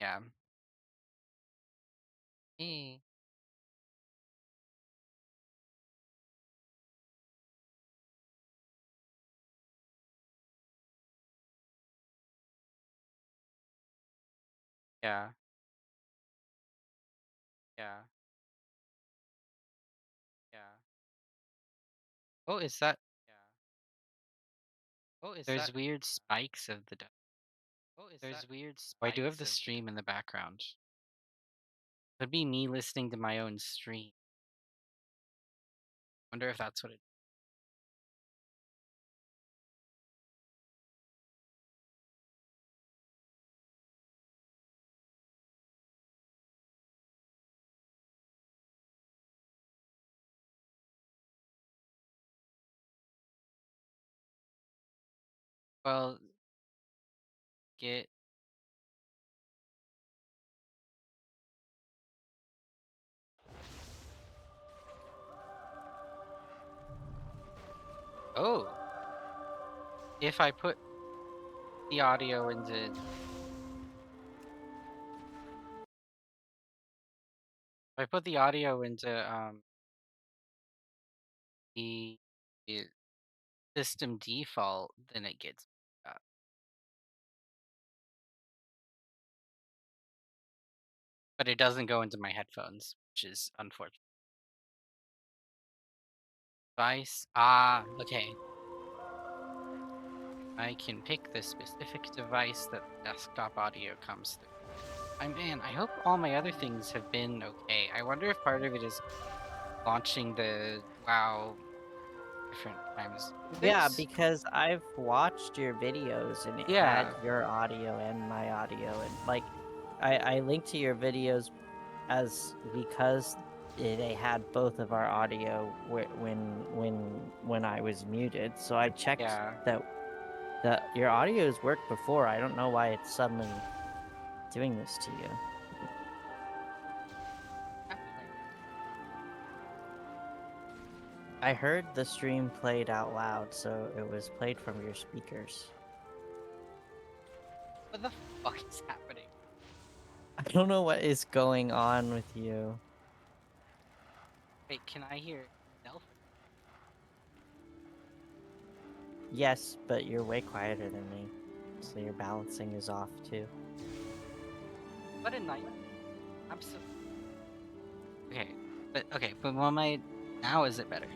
Yeah. Eh, yeah. Yeah. Yeah. Oh, is that yeah. There's weird spikes of the I do have the stream in the background. Could be me listening to my own stream. Wonder if that's what it well, get oh, if I put the audio into if I put the audio into the the system default, then it gets but it doesn't go into my headphones, which is unfortunate. Device. Ah, okay. I can pick the specific device that the desktop audio comes through. I hope all my other things have been okay. I wonder if part of it is launching the WoW different times. Yeah, There's because I've watched your videos and it had yeah, your audio and my audio and like I linked to your videos as because they had both of our audio when I was muted. So I checked yeah. that your audios worked before. I don't know why it's suddenly doing this to you. Happening. I heard the stream played out loud, so it was played from your speakers. What the fuck is happening? I don't know what is going on with you. Wait, can I hear Delph? Yes, but you're way quieter than me, so your balancing is off too. What a night. Absolutely. But when my now is it better?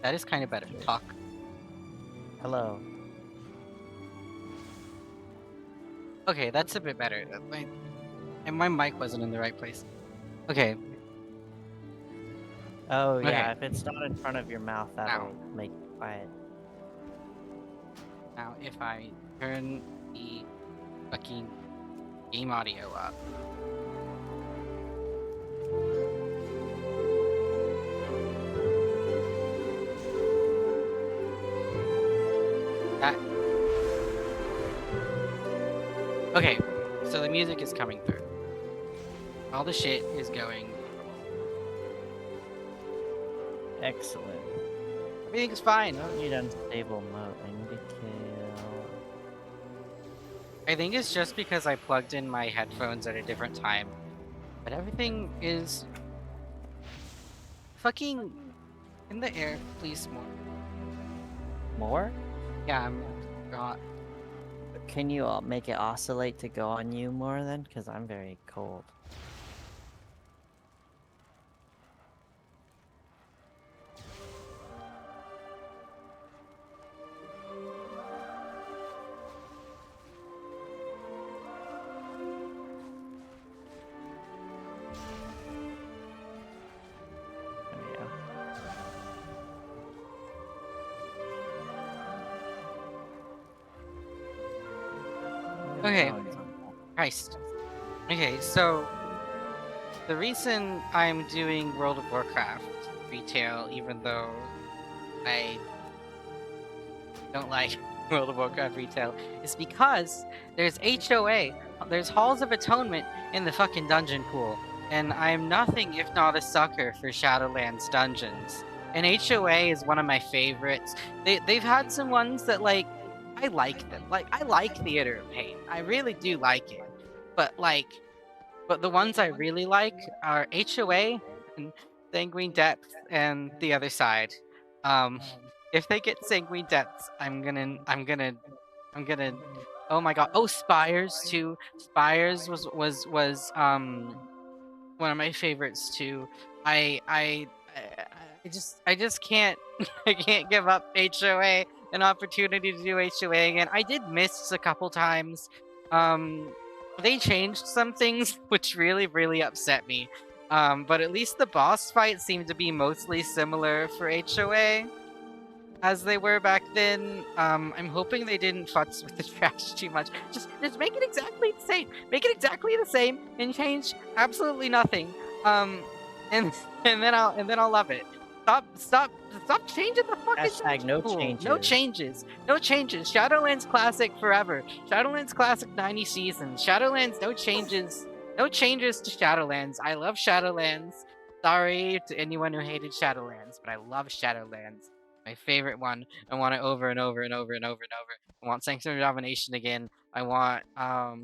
That is kind of better. Good. Talk. Hello. Okay, that's a bit better. And my mic wasn't in the right place. Okay, Oh okay. yeah, if it's not in front of your mouth, Now, that'll make it quiet. now if I turn the fucking game audio up. That okay. So the music is coming through. All the shit is going normal. Excellent. Everything's I fine. don't need unstable mode. I need to kill. I think it's just because I plugged in my headphones at a different time. But everything is fucking in the air. Please more. More? Yeah, I'm got. Can you make it oscillate to go on you more then? Because I'm very cold. There we go. Okay, Oh, it's on that. Christ. Okay, so the reason I'm doing World of Warcraft retail, even though I don't like World of Warcraft retail, is because there's HOA, there's Halls of Atonement in the fucking dungeon pool, and I'm nothing if not a sucker for Shadowlands dungeons. And HOA is one of my favorites. They've had some ones that like I like them. Like, I like Theater of Pain. I really do like it. But like, but the ones I really like are HOA and Sanguine Depth and The Other Side. Um, if they get Sanguine Depths, I'm gonna. Oh my god! Oh, Spires too. Spires was one of my favorites too. I just can't I can't give up HOA an opportunity to do HOA again. I did miss a couple times. They changed some things which really upset me. But at least the boss fights seem to be mostly similar for HOA as they were back then. I'm hoping they didn't futz with the trash too much. Just make it exactly the same. Make it exactly the same and change absolutely nothing. And and then I'll love it. Stop changing the fucking Hashtag dungeon no pool. No changes. changes. No changes. Shadowlands Classic forever. Shadowlands Classic 90 seasons. Shadowlands no changes. No changes to Shadowlands. I love Shadowlands. Sorry to anyone who hated Shadowlands, but I love Shadowlands. My favorite one. I want it over and over and over and over and over. I want Sanctuary Domination again. I want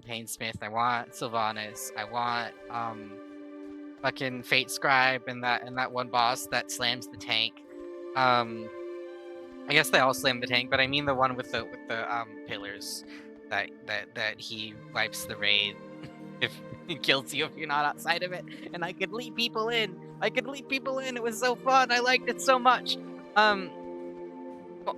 Painsmith. I want Sylvanas. I want fucking Fate Scribe and that one boss that slams the tank. I guess they all slam the tank, but I mean the one with the pillars that he wipes the raid if he kills you if you're not outside of it. And I could lead people in. I could lead people in. It was so fun. I liked it so much.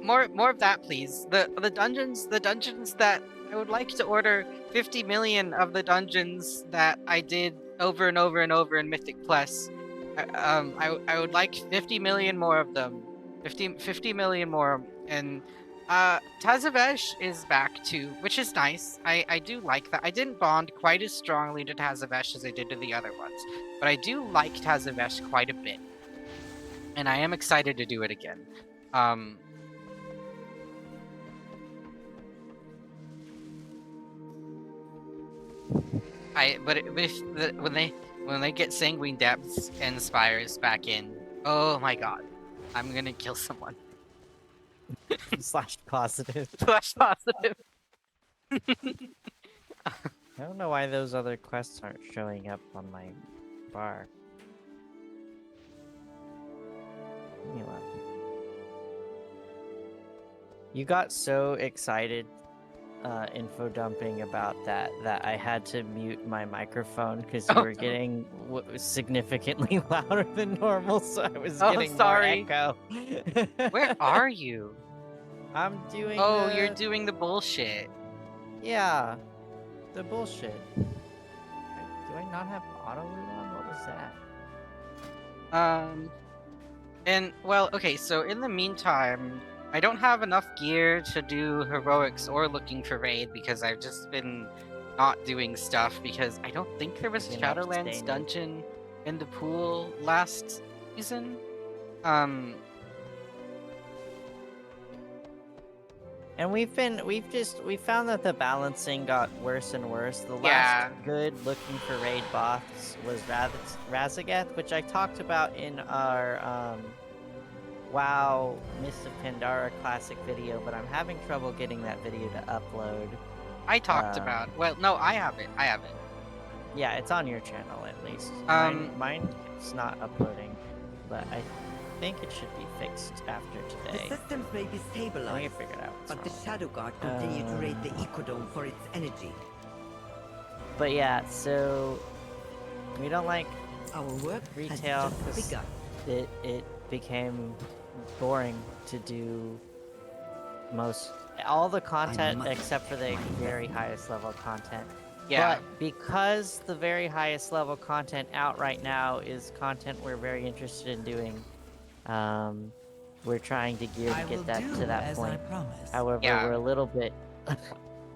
More of that, please. The dungeons that I would like to order 50 million of the dungeons that I did over and over and over in Mythic Plus. I would like 50 million more of them. 50 million more. And Tazavesh is back too, which is nice. I do like that. I didn't bond quite as strongly to Tazavesh as I did to the other ones, but I do like Tazavesh quite a bit, and I am excited to do it again. When they get Sanguine Depths and Spires back in, oh my god, I'm gonna kill someone. Slash positive. Flash positive. I don't know why those other quests aren't showing up on my bar. Anyway. You got so excited info dumping about that I had to mute my microphone because you were getting significantly louder than normal, so I was getting sorry. more echo. Where are you? I'm doing you're doing the bullshit. Yeah, the bullshit. Do I not have auto loot on? What was that? And well, okay, so in the meantime, I don't have enough gear to do heroics or looking for raid because I've just been not doing stuff because I don't think there was a Shadowlands dungeon in the pool last season. And we found that the balancing got worse and worse. The Yeah. last good looking for raid boss was Razageth, which I talked about in our WoW Mists of Pandora classic video, but I'm having trouble getting that video to upload. I talked about. Well, no, I have it. Yeah, it's on your channel at least. Mine's not uploading, but I think it should be fixed after today. The systems may be stabilized, Let me figure it out. but the Shadow Guard continue to raid the Ecodome for its energy. But yeah, so we don't like Our work retail has just begun. it became boring to do all the content except for the very highest level content. Yeah. But because the very highest level content out right now is content we're very interested in doing, we're trying to gear to get that to that point. However, we're a little bit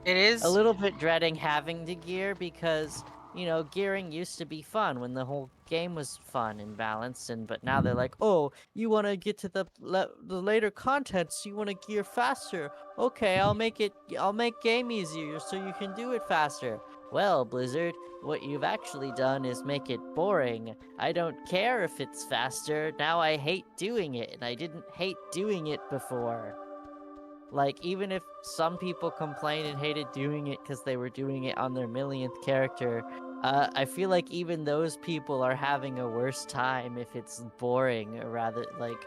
it is a little bit dreading having to gear because, you know, gearing used to be fun when the whole game was fun and balanced, but now they're like, oh, you want to get to the later content, so you want to gear faster. Okay, I'll make game easier so you can do it faster. Well, Blizzard, what you've actually done is make it boring. I don't care if it's faster. Now I hate doing it, and I didn't hate doing it before. Like, even if some people complained and hated doing it because they were doing it on their millionth character, I feel like even those people are having a worse time if it's boring, or rather, like,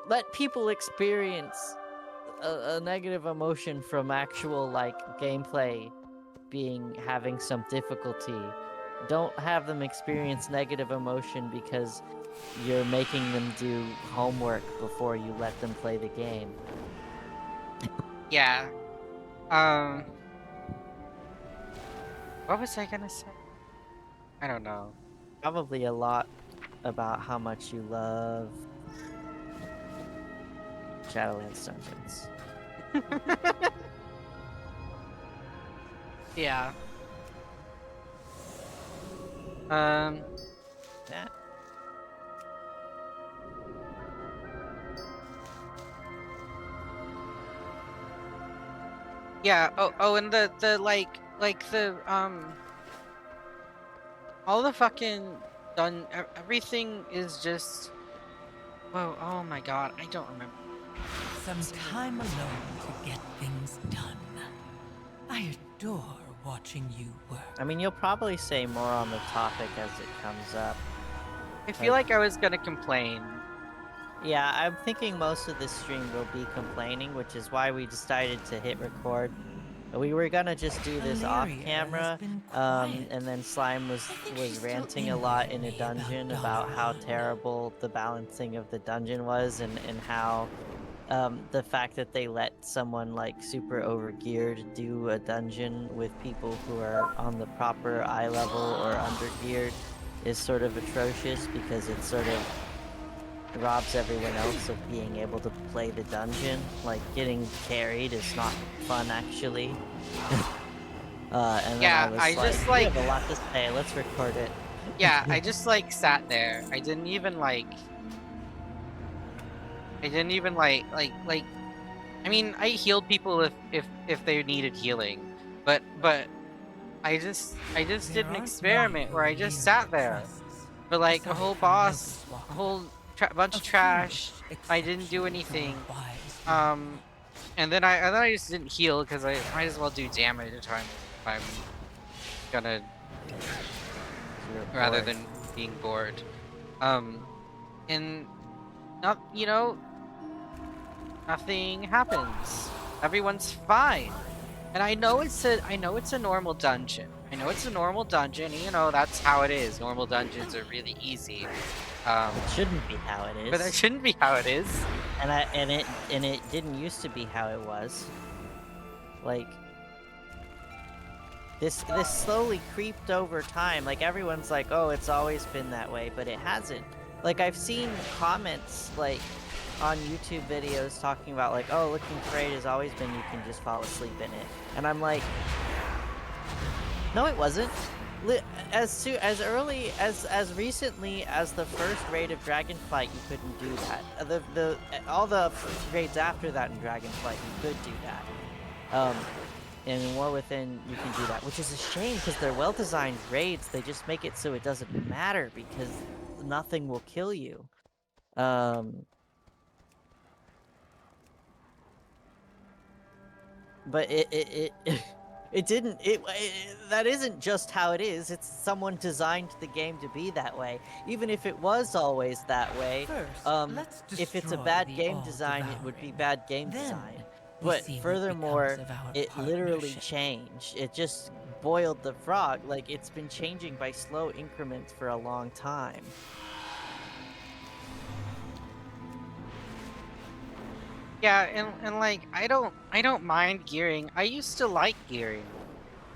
let people experience a negative emotion from actual, like, gameplay having some difficulty. Don't have them experience negative emotion because you're making them do homework before you let them play the game. Yeah. What was I gonna say? I don't know. Probably a lot about how much you love Shadowlands Dungeons. Yeah. Um. Yeah. Yeah. Oh, and the like the all the fucking everything is just. Whoa! Oh my god! I don't remember. Some time alone to get things done. I adore watching you work. I mean, you'll probably say more on the topic as it comes up. I feel like I was gonna complain. Yeah, I'm thinking most of this stream will be complaining, which is why we decided to hit record. We were gonna just do this off Valeria camera, has been quiet. and then Slime I think was she's still ranting a in lot with in a me about dungeon about how Dalaran. terrible the balancing of the dungeon was, and how the fact that they let someone like super overgeared do a dungeon with people who are on the proper eye level or undergeared is sort of atrocious, because it sort of robs everyone else of being able to play the dungeon. Like, getting carried is not fun, actually. And then I Yeah, was I like, just we like. have a lot to say, let's record it. Yeah, I just like sat there. I didn't even like. I didn't even like. I mean, I healed people if they needed healing, but I just did There an aren't many experiment where I just Valeria sat there trusts, for like a aside whole from boss, Notice a Walker. whole bunch A of few trash. I didn't do exceptions who are anything. wise beyond Um, that. and then I just didn't heal because I might as well do damage if I'm gonna You're rather bored. than being bored. Um, and not nothing happens. Everyone's fine. And I know it's a normal dungeon. I know it's a normal dungeon, and, that's how it is. Normal dungeons are really easy. It shouldn't be how it But that is. shouldn't be how it is. And it didn't used to be how it was. Like, this slowly creeped over time. Like, everyone's like, oh, it's always been that way, but it hasn't. Like, I've seen comments like on YouTube videos talking about like, oh, looking great has always been you can just fall asleep in it. And I'm like, no, it wasn't. As recently as the first raid of Dragonflight, you couldn't do that. All the raids after that in Dragonflight, you could do that. And in War Within, you can do that, which is a shame because they're well-designed raids. They just make it so it doesn't matter because nothing will kill you. But it didn't. That isn't just how it is. It's someone designed the game to be that way. Even if it was always that way, First, let's if it's a destroy bad the game design, it would be all-devouring. bad game Then design. we But see what becomes furthermore, of our it literally partnership. changed. It just boiled the frog. Like, it's been changing by slow increments for a long time. Yeah, and like I don't mind gearing. I used to like gearing.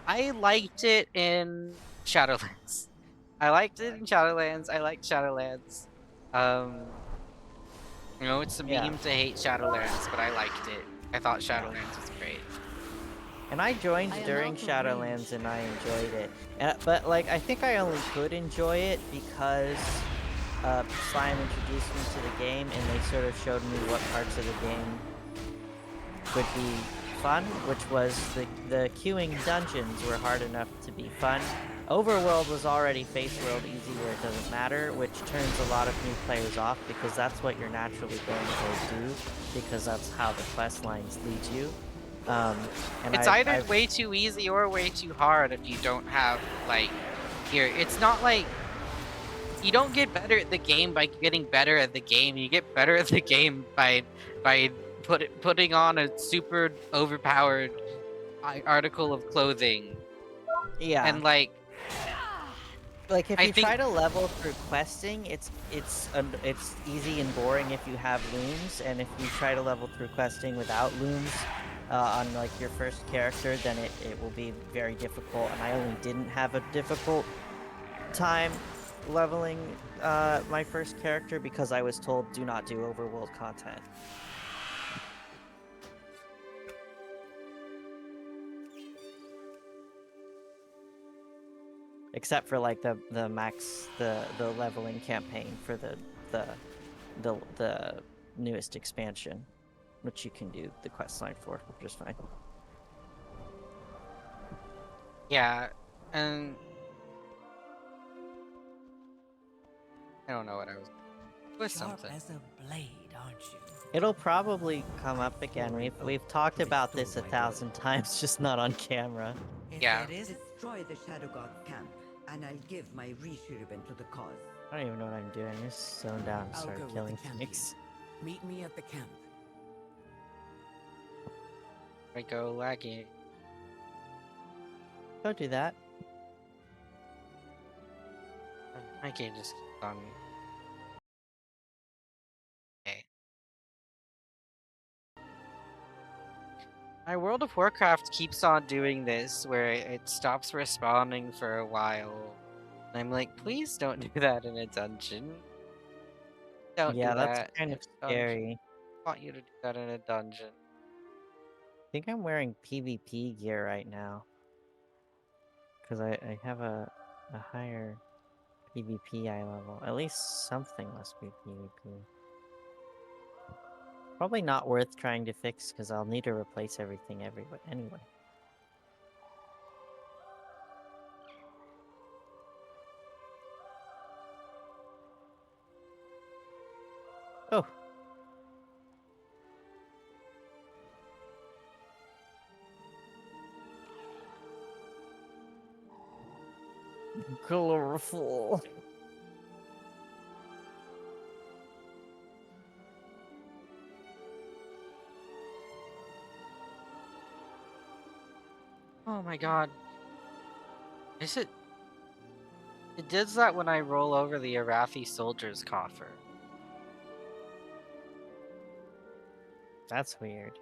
I liked it in Shadowlands. I liked it in Shadowlands. I liked Shadowlands. Um, it's a Yeah. meme to hate Shadowlands, but I liked it. I thought Shadowlands was great. And I joined I am during out of Shadowlands range. and I enjoyed it. But like, I think I only could enjoy it because Slime introduced me to the game and they sort of showed me what parts of the game could be fun, which was the queuing dungeons were hard enough to be fun. Overworld was already Face World easy where it doesn't matter, which turns a lot of new players off because that's what you're naturally going to do because that's how the quest lines lead you. And It's either way too easy or way too hard if you don't have like here. It's not like you don't get better at the game by getting better at the game. You get better at the game by putting on a super overpowered article of clothing yeah, and like like if I you think try to level through questing, it's easy and boring if you have looms, and if you try to level through questing without looms on like your first character, then it will be very difficult. And I only didn't have a difficult time leveling my first character because I was told do not do overworld content. Except for like the leveling campaign for the the newest expansion, which you can do the quest line for, which is fine. yeah, and I don't know what I was Sharp something. as a blade, aren't you? It'll probably come I up again. swore an We've oath talked to about restore this a my thousand word. times, just not on camera. If Yeah. it isn't, Destroy the Shadow God camp, and I'll give my Rishiriben to the cause. I don't even know what I'm doing. I'm just zone down and I'll start go with killing the camp things. Meet me at the camp. I go laggy. Don't do that. My game just keeps on. Okay. My World of Warcraft keeps on doing this where it stops responding for a while. And I'm like, please don't do that in a dungeon. Don't Yeah, do that's that kind in of a dungeon. scary. I want you to do that in a dungeon. I think I'm wearing PvP gear right now. Because I have a higher PvP eye level. At least something must be PvP. Probably not worth trying to fix because I'll need to replace everything anyway. Oh. Colorful. Oh my god. Is it? It does that when I roll over the Arathi soldier's coffer. That's weird.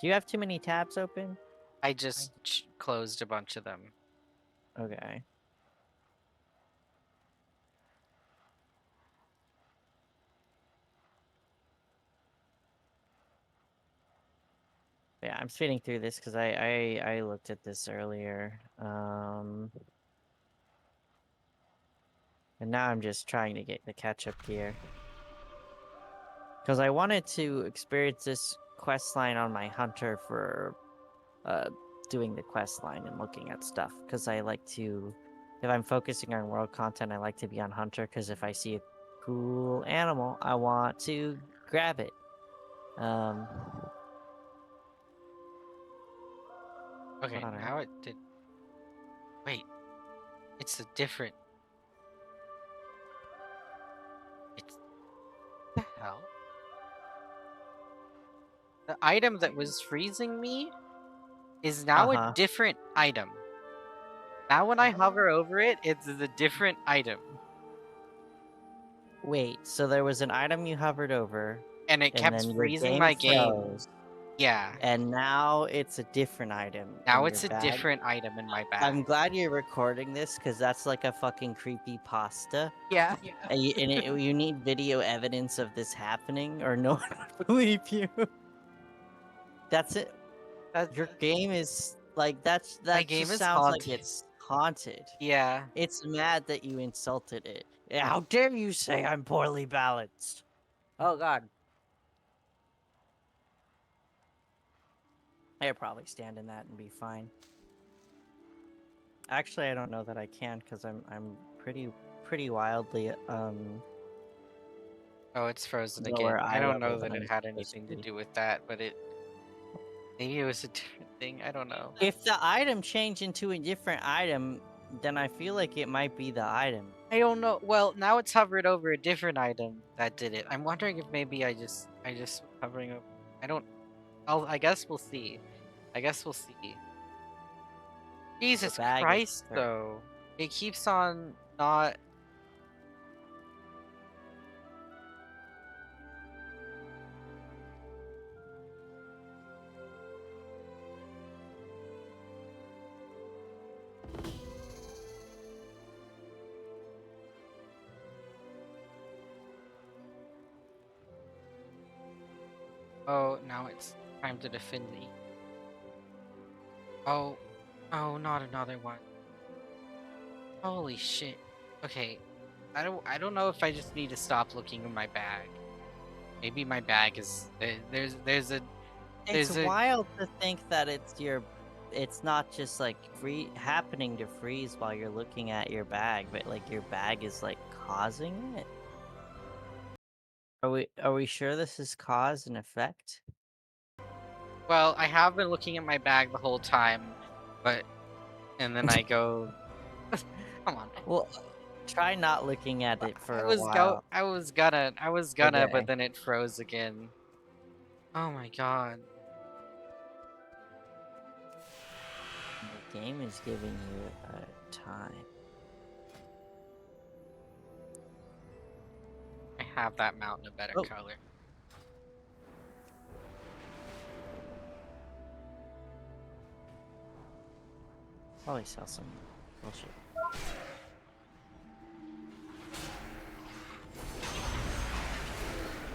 Do you have too many tabs open? I just closed a bunch of them. Okay. Yeah, I'm speeding through this because I looked at this earlier. And now I'm just trying to get the catch-up gear. Because I wanted to experience this quest line on my hunter for doing the quest line and looking at stuff. Because I like to, if I'm focusing on world content, I like to be on hunter. Because if I see a cool animal, I want to grab it. Okay, Hold on, now it did. Wait, it's a different. It's the hell. The item that was freezing me is now a Uh-huh. different item. Now when I hover over it, it's a different item. Wait, so there was an item you hovered over, And it and kept then your freezing game my game. froze, Yeah. and now it's a different item Now in your it's a bag? different item in my bag. I'm glad you're recording this, because that's like a fucking creepy pasta. Yeah. You need video evidence of this happening, or no one would believe you. That's it. Your game is like that My game just is sounds like haunted. it's haunted. Yeah. It's mad that you insulted it. How dare you say I'm poorly balanced? Oh god. I'd probably stand in that and be fine. Actually, I don't know that I can because I'm pretty wildly Oh, it's frozen lower again. I eye don't know level that than it I'm had supposed to anything to be. do with that, but maybe it was a different thing. I don't know. If the item changed into a different item, then I feel like it might be the item. I don't know. Well, now it's hovered over a different item that did it. I'm wondering if maybe I just was hovering over. I don't. I guess we'll see. I guess we'll see. Your Jesus bag is Christ, though. It keeps on not. Oh, now it's time to defend the. Oh, oh, not another one. Holy shit. Okay, I don't know if I just need to stop looking in my bag. Maybe my bag is It's there's a wild to think that it's not just like happening to freeze while you're looking at your bag, but like your bag is like causing it. Are we sure this is cause and effect? well, I have been looking at my bag the whole time, but and then I go come on. Well, try not looking at it I for a was go while. I was gonna, but Okay. then it froze again. Oh my god. The game is giving you a time. I have that mount in a better Oh. color. Probably sell some bullshit.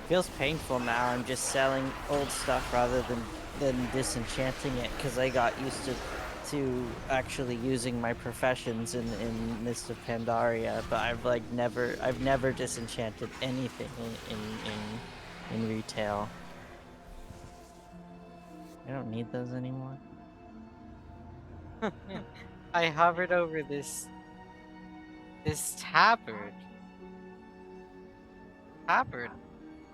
Feels painful now. I'm just selling old stuff rather than disenchanting it because I got used to actually using my professions in Mist of Pandaria, but I've never disenchanted anything in retail. I don't need those anymore. I hovered over this tabard. Tabard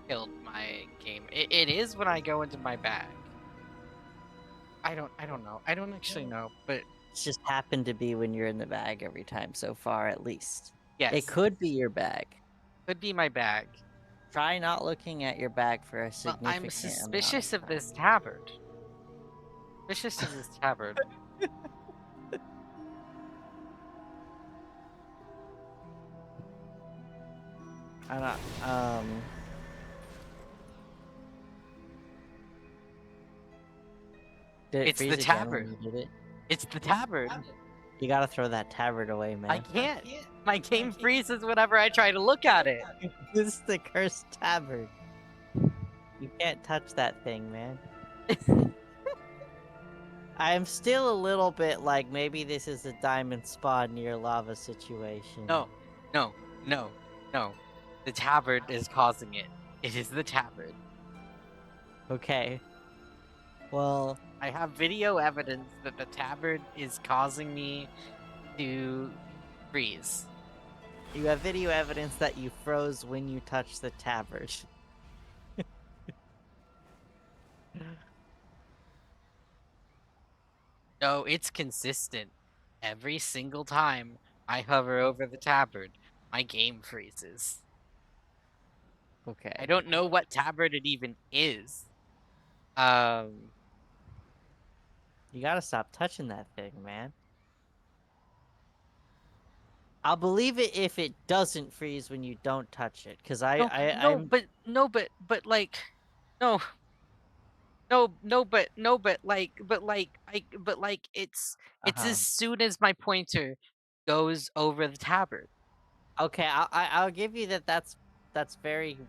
killed my game. It is when I go into my bag. I don't know. I don't actually know, but It's just happened to be when you're in the bag every time so far, at least. It yes, could be your bag. could be my bag. Try not looking at your bag for a Well, I'm significant amount suspicious of of time. this tabard. Suspicious of this tabard. I don't. Did it It's the freeze again when tabard. you did it? It's the tabard. You gotta throw that tabard away, man. I can't. My game freezes whenever I try to look at it. This is the cursed tabard. You can't touch that thing, man. I'm still a little bit like maybe this is a diamond spawn near lava situation. No, no, no, no. The tabard is causing it. It is the tabard. Okay. Well, I have video evidence that the tabard is causing me to freeze. you have video evidence that you froze when you touched the tabard. No, it's consistent. Every single time I hover over the tabard, my game freezes. Okay. I don't know what tabard it even is. Um, You gotta stop touching that thing, man. I'll believe it if it doesn't freeze when you don't touch it, because no, no, I'm but like, no, no, but like, it's uh-huh. as soon as my pointer goes over the tabard, Okay, I'll give you that. That's very and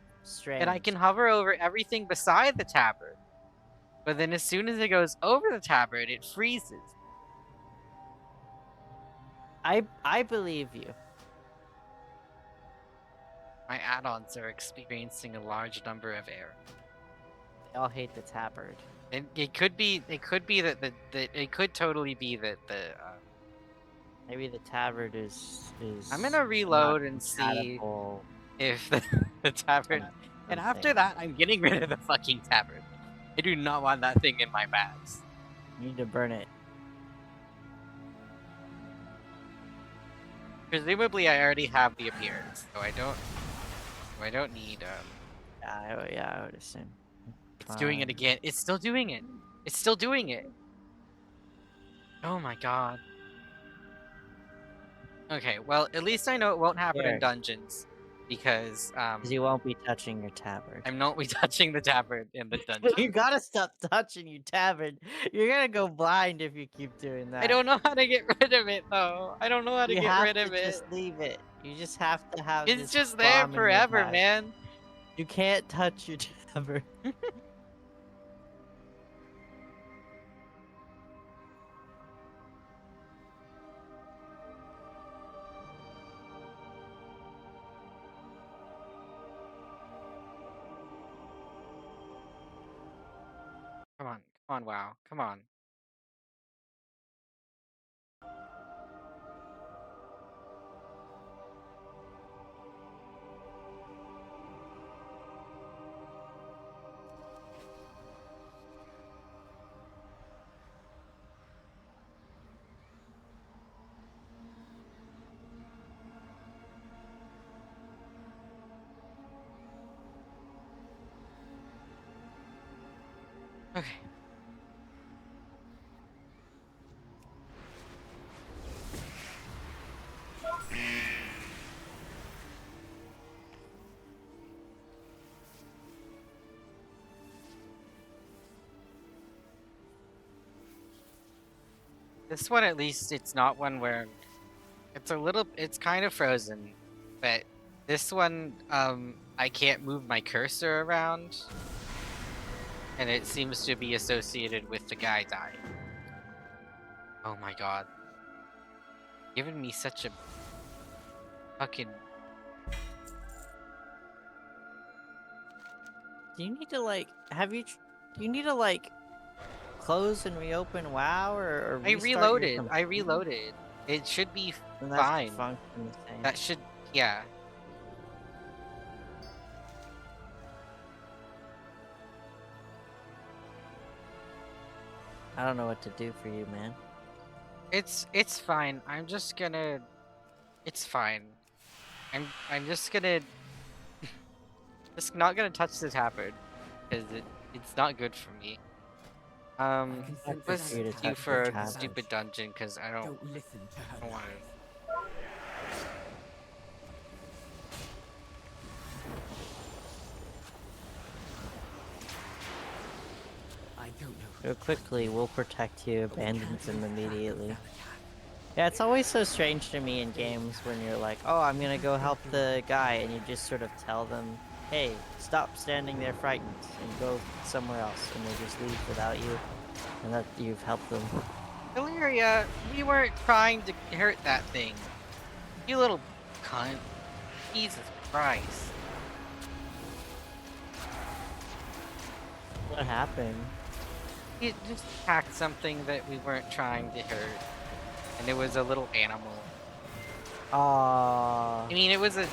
I strange. can hover over everything beside the tabard. But then as soon as it goes over the tabard, it freezes. I believe you. My add-ons are experiencing a large number of errors. They all hate the tabard. And it could be that it could totally be that the Maybe the tabard is I'm gonna not reload and see compatible if the tavern. on And something. after that, I'm getting rid of the fucking tavern. I do not want that thing in my bags. You need to burn it. Presumably, I already have the appearance, so I don't. So I don't need. Yeah, I would assume. It's doing it Fine. again. It's still doing it. It's still doing it. Oh my god. Okay, well, at least I know it won't happen in Here, dungeons because 'cause you won't be touching your tabard. I'm not be touching the tavern in the But dungeon. you gotta stop touching your tabard. You're gonna go blind if you keep doing I that. don't know how to get rid of it though. I don't know how to You get have rid to of it. just leave it. You just have to have It's this just there bomb in your forever, bag. man. You can't touch your tabard. Come on, wow, come on. Okay. This one, at least, it's not one where it's kind of frozen, but this one, I can't move my cursor around, and it seems to be associated with the guy dying. Oh my god. Giving me such a fucking. Do you need to like do you need to like close and reopen WoW or I restart your reloaded. I computer? reloaded. It should be And that should fine. function the same. That should, yeah. I don't know what to do for you, man. It's fine. I'm just gonna. It's fine. I'm just gonna just not gonna touch the tabard because it's not good for me. Happy Let's for you to do touch your for the tabard. stupid dungeon because I don't listen to her. want to. I don't know. Go quickly, we'll protect you, abandons him immediately. Yeah, it's always so strange to me in games when you're like, oh, I'm gonna go help the guy, and you just sort of tell them, hey, stop standing there frightened, and go somewhere else, and they just leave without you, and that you've helped them. Illyria, we weren't trying to hurt that thing. You little cunt. Jesus Christ. What happened? It just attacked something that we weren't trying to hurt. And it was a little animal. Aww. I mean, it was a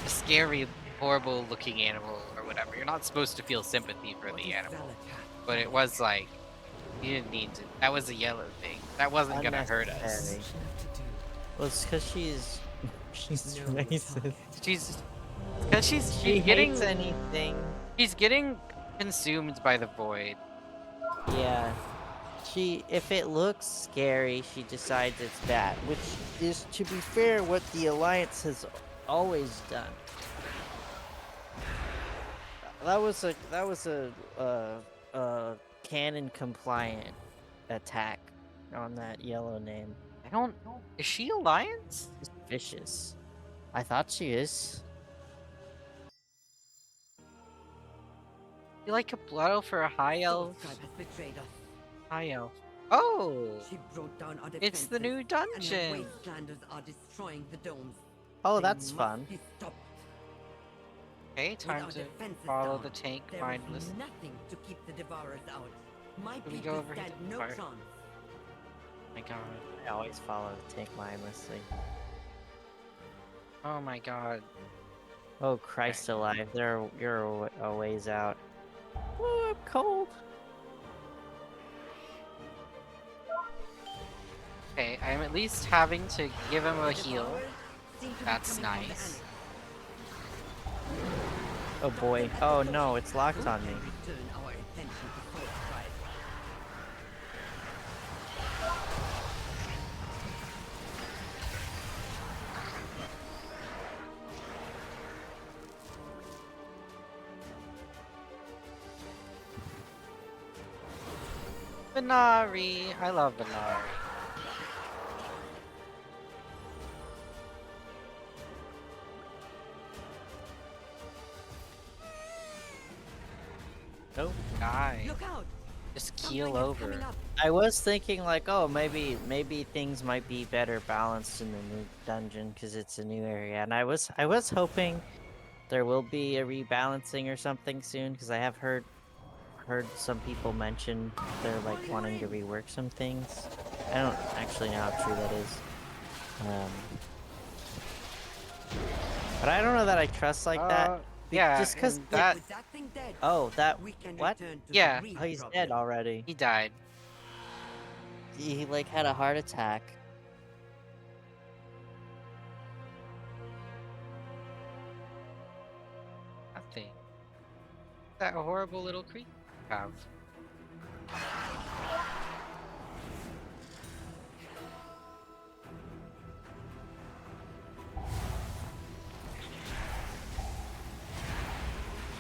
scary, horrible looking animal or whatever. You're not supposed to feel sympathy for the animal. But it was like, you didn't need to. That was a yellow thing. That wasn't gonna hurt us. Unnecessary. Well, it's because she's racist. She's, because she's She getting, hates anything. she's getting consumed by the void. Yeah. If it looks scary, she decides it's bad, which is, to be fair, what the Alliance has always done. That was a canon compliant attack on that yellow name. I don't. Is she Alliance? She's vicious. I thought she is. You like a blood elf or a high elf? Soulscribe has betrayed us. High elf. Oh! She brought down our It's the defenses, new and her dungeon! wastelanders are destroying the domes. Oh, They that's must fun. be stopped. Okay, With time our to defenses follow down, the tank there is mindless. nothing to keep the devourers out. My Should we people go over here stand to the no fire? chance. My God. I always follow the tank mindlessly. Oh my God. Oh Christ alive! You're a ways out. Oh, I'm cold. Okay, I'm at least having to give him a The heal. powers seem to be That's coming from the nice. Oh boy. Oh no, it's locked on me. and return our attention to Source Drive. Venari! I love Venari. Nope. Die. Look out! Just Something keel is over. coming up. I was thinking like, oh, maybe things might be better balanced in the new dungeon because it's a new area, and I was hoping there will be a rebalancing or something soon because I have heard some people mention they're like wanting to rework some things. I don't actually know how true that is. Um, but I don't know that I trust like that. Yeah, Just because and like, that, With that thing dead, oh, that we can what? return to Yeah. the real Oh, he's problem. dead already. he died. He like had a heart attack. Nothing. That horrible little creature you have.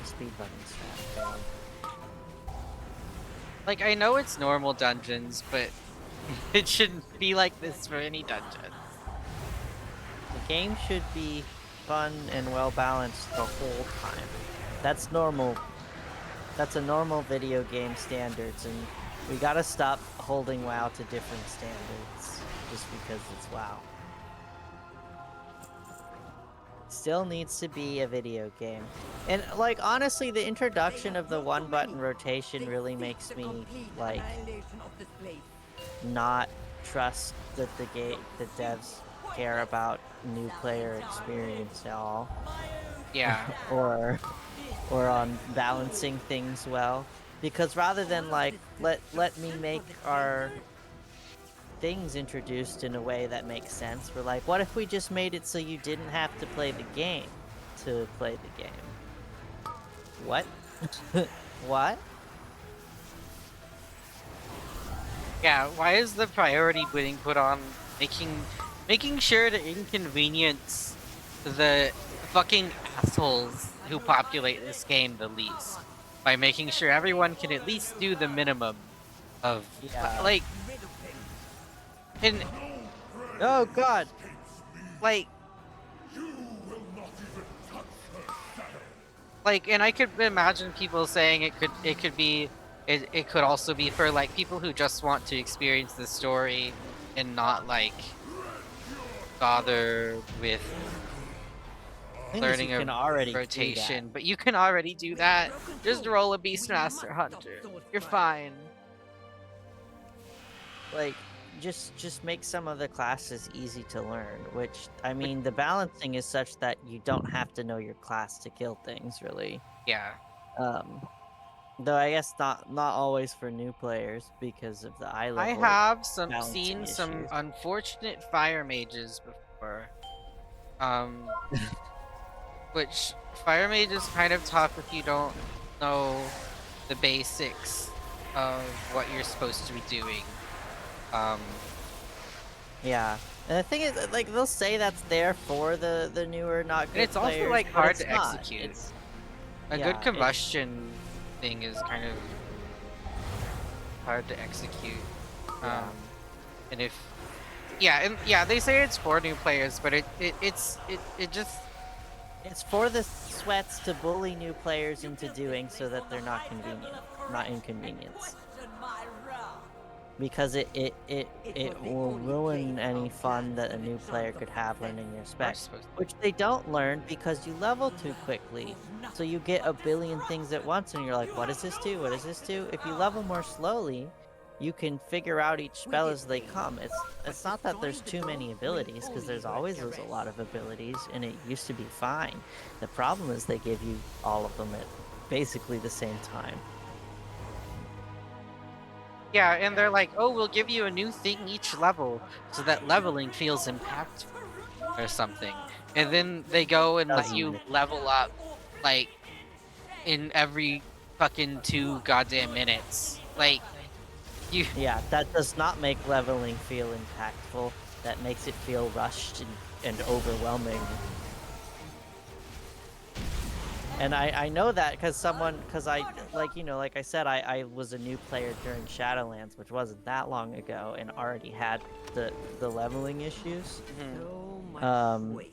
Speedrunning strat. Like, I know it's normal dungeons, but it shouldn't be like this for any dungeon. The game should be fun and well balanced the whole time. That's normal. That's a normal video game standards, and we gotta stop holding WoW to different standards just because it's WoW. Still needs to be a video game. And like honestly, the introduction of the one button rotation really makes me like not trust that the devs care about new player experience at all. Yeah. or on balancing things well, because rather than like let me make our things introduced in a way that makes sense, we're like, what if we just made it so you didn't have to play the game to play the game? What? What? Yeah, why is the priority being put on making sure to inconvenience the fucking assholes who populate this game the least by making sure everyone can at least do the minimum of Yeah. like and Oh god. like and I could imagine people saying it could also be for like people who just want to experience the story and not like bother with learning You a can already do rotation, but you can already do that. Just roll a Beastmaster Hunter. You're fine. that. Like just make some of the classes easy to learn, which I mean the balancing is such that you don't have to know your class to kill things really. Yeah. Though I guess not always for new players because of the eye I level have balancing seen some issues. unfortunate fire mages before. Um which fire mage is kind of tough if you don't know the basics of what you're supposed to be doing. Yeah, and the thing is, like they'll say that's there for the newer, not good And it's also players, like but hard it's to not. execute. It's A yeah, good combustion thing is kind of hard to execute. Yeah. And if yeah, they say it's for new players, but it just it's for the sweats to bully new players into doing so that they're not inconvenienced. Because it will ruin any fun that a new player could have learning your spec, which they don't learn because you level too quickly. So you get a billion things at once and you're like, what does this do? What does this do? If you level more slowly, you can figure out each spell as they come. It's not that there's too many abilities, because there's always a lot of abilities, and it used to be fine. The problem is they give you all of them at basically the same time. Yeah, and they're like, oh, we'll give you a new thing each level so that leveling feels impactful or something. And then they go and let you Doesn't. level up like in every fucking 2 goddamn minutes. Like you Yeah, that does not make leveling feel impactful. That makes it feel rushed and overwhelming. And I know that because like I said, I was a new player during Shadowlands, which wasn't that long ago, and already had the leveling issues. Mhm. So much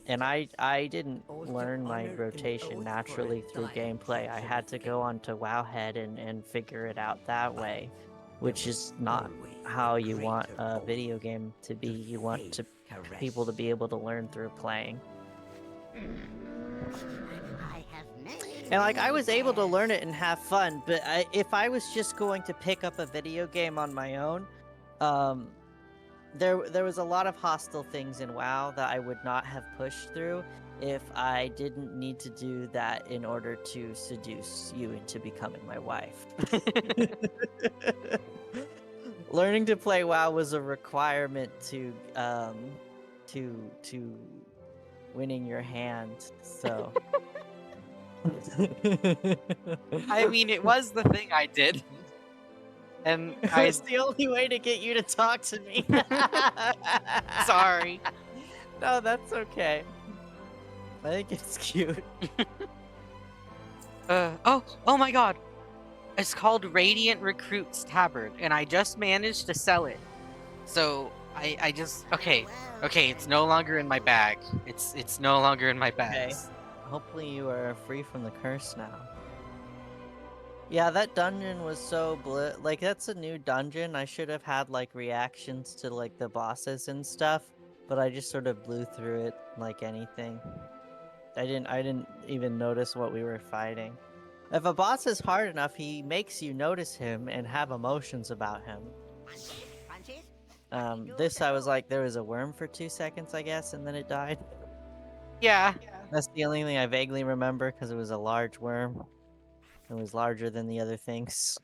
And waste. I didn't Both learn your my honor and rotation oath naturally for a through dying gameplay. I pledge had of to go faith. onto WoWhead and figure it out that way, There which was is not always how a you want greater a oath, video game to be. the You want faith to people to caress. be able to learn through playing. I have many, And like I many was able to learn wares. it and have fun, but if I was just going to pick up a video game on my own, um, there was a lot of hostile things in WoW that I would not have pushed through if I didn't need to do that in order to seduce you into becoming my wife. Learning to play WoW was a requirement to winning your hand. So I mean, it was the thing I did. And I it's the only way to get you to talk to me. sorry. No, that's okay. I think it's cute. Oh my god. It's called Radiant Recruit's Tabard, and I just managed to sell it. So I just okay. Okay, it's no longer in my bag. It's no longer in my Okay. bags. Hopefully you are free from the curse now. Yeah, that dungeon was so like that's a new dungeon. I should have had like reactions to like the bosses and stuff, but I just sort of blew through it like anything. I didn't even notice what we were fighting. If a boss is hard enough, he makes you notice him and have emotions about him. Punches, punches. What do you do This to I was who? like, there was a worm for 2 seconds, I guess, and then it died. Yeah. That's the only thing I vaguely remember because it was a large worm. It was larger than the other things.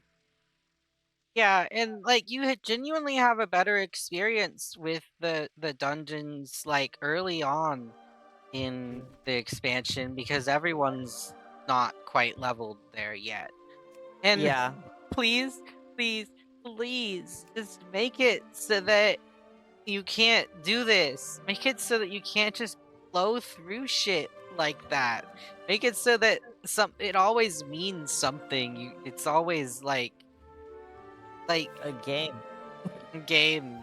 Yeah, and like you had genuinely have a better experience with the dungeons like early on in the expansion because everyone's not quite leveled there yet. And Yeah, please, please, please just make it so that you can't do this. Make it so that you can't just blow through shit like that. Make it so that it always means something. It's always like a game, game.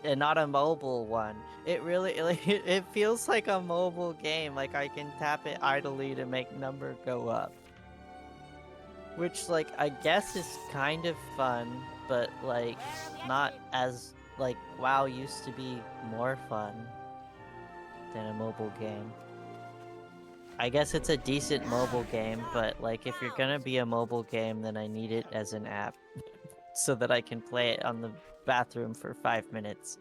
and not a mobile one. It really, like, it feels like a mobile game. Like I can tap it idly to make number go up. Which, like, I guess is kind of fun, but, like, not as, like, WoW used to be more fun than a mobile game. I guess it's a decent mobile game, but, like, if you're gonna be a mobile game, then I need it as an app so that I can play it on the bathroom for 5 minutes,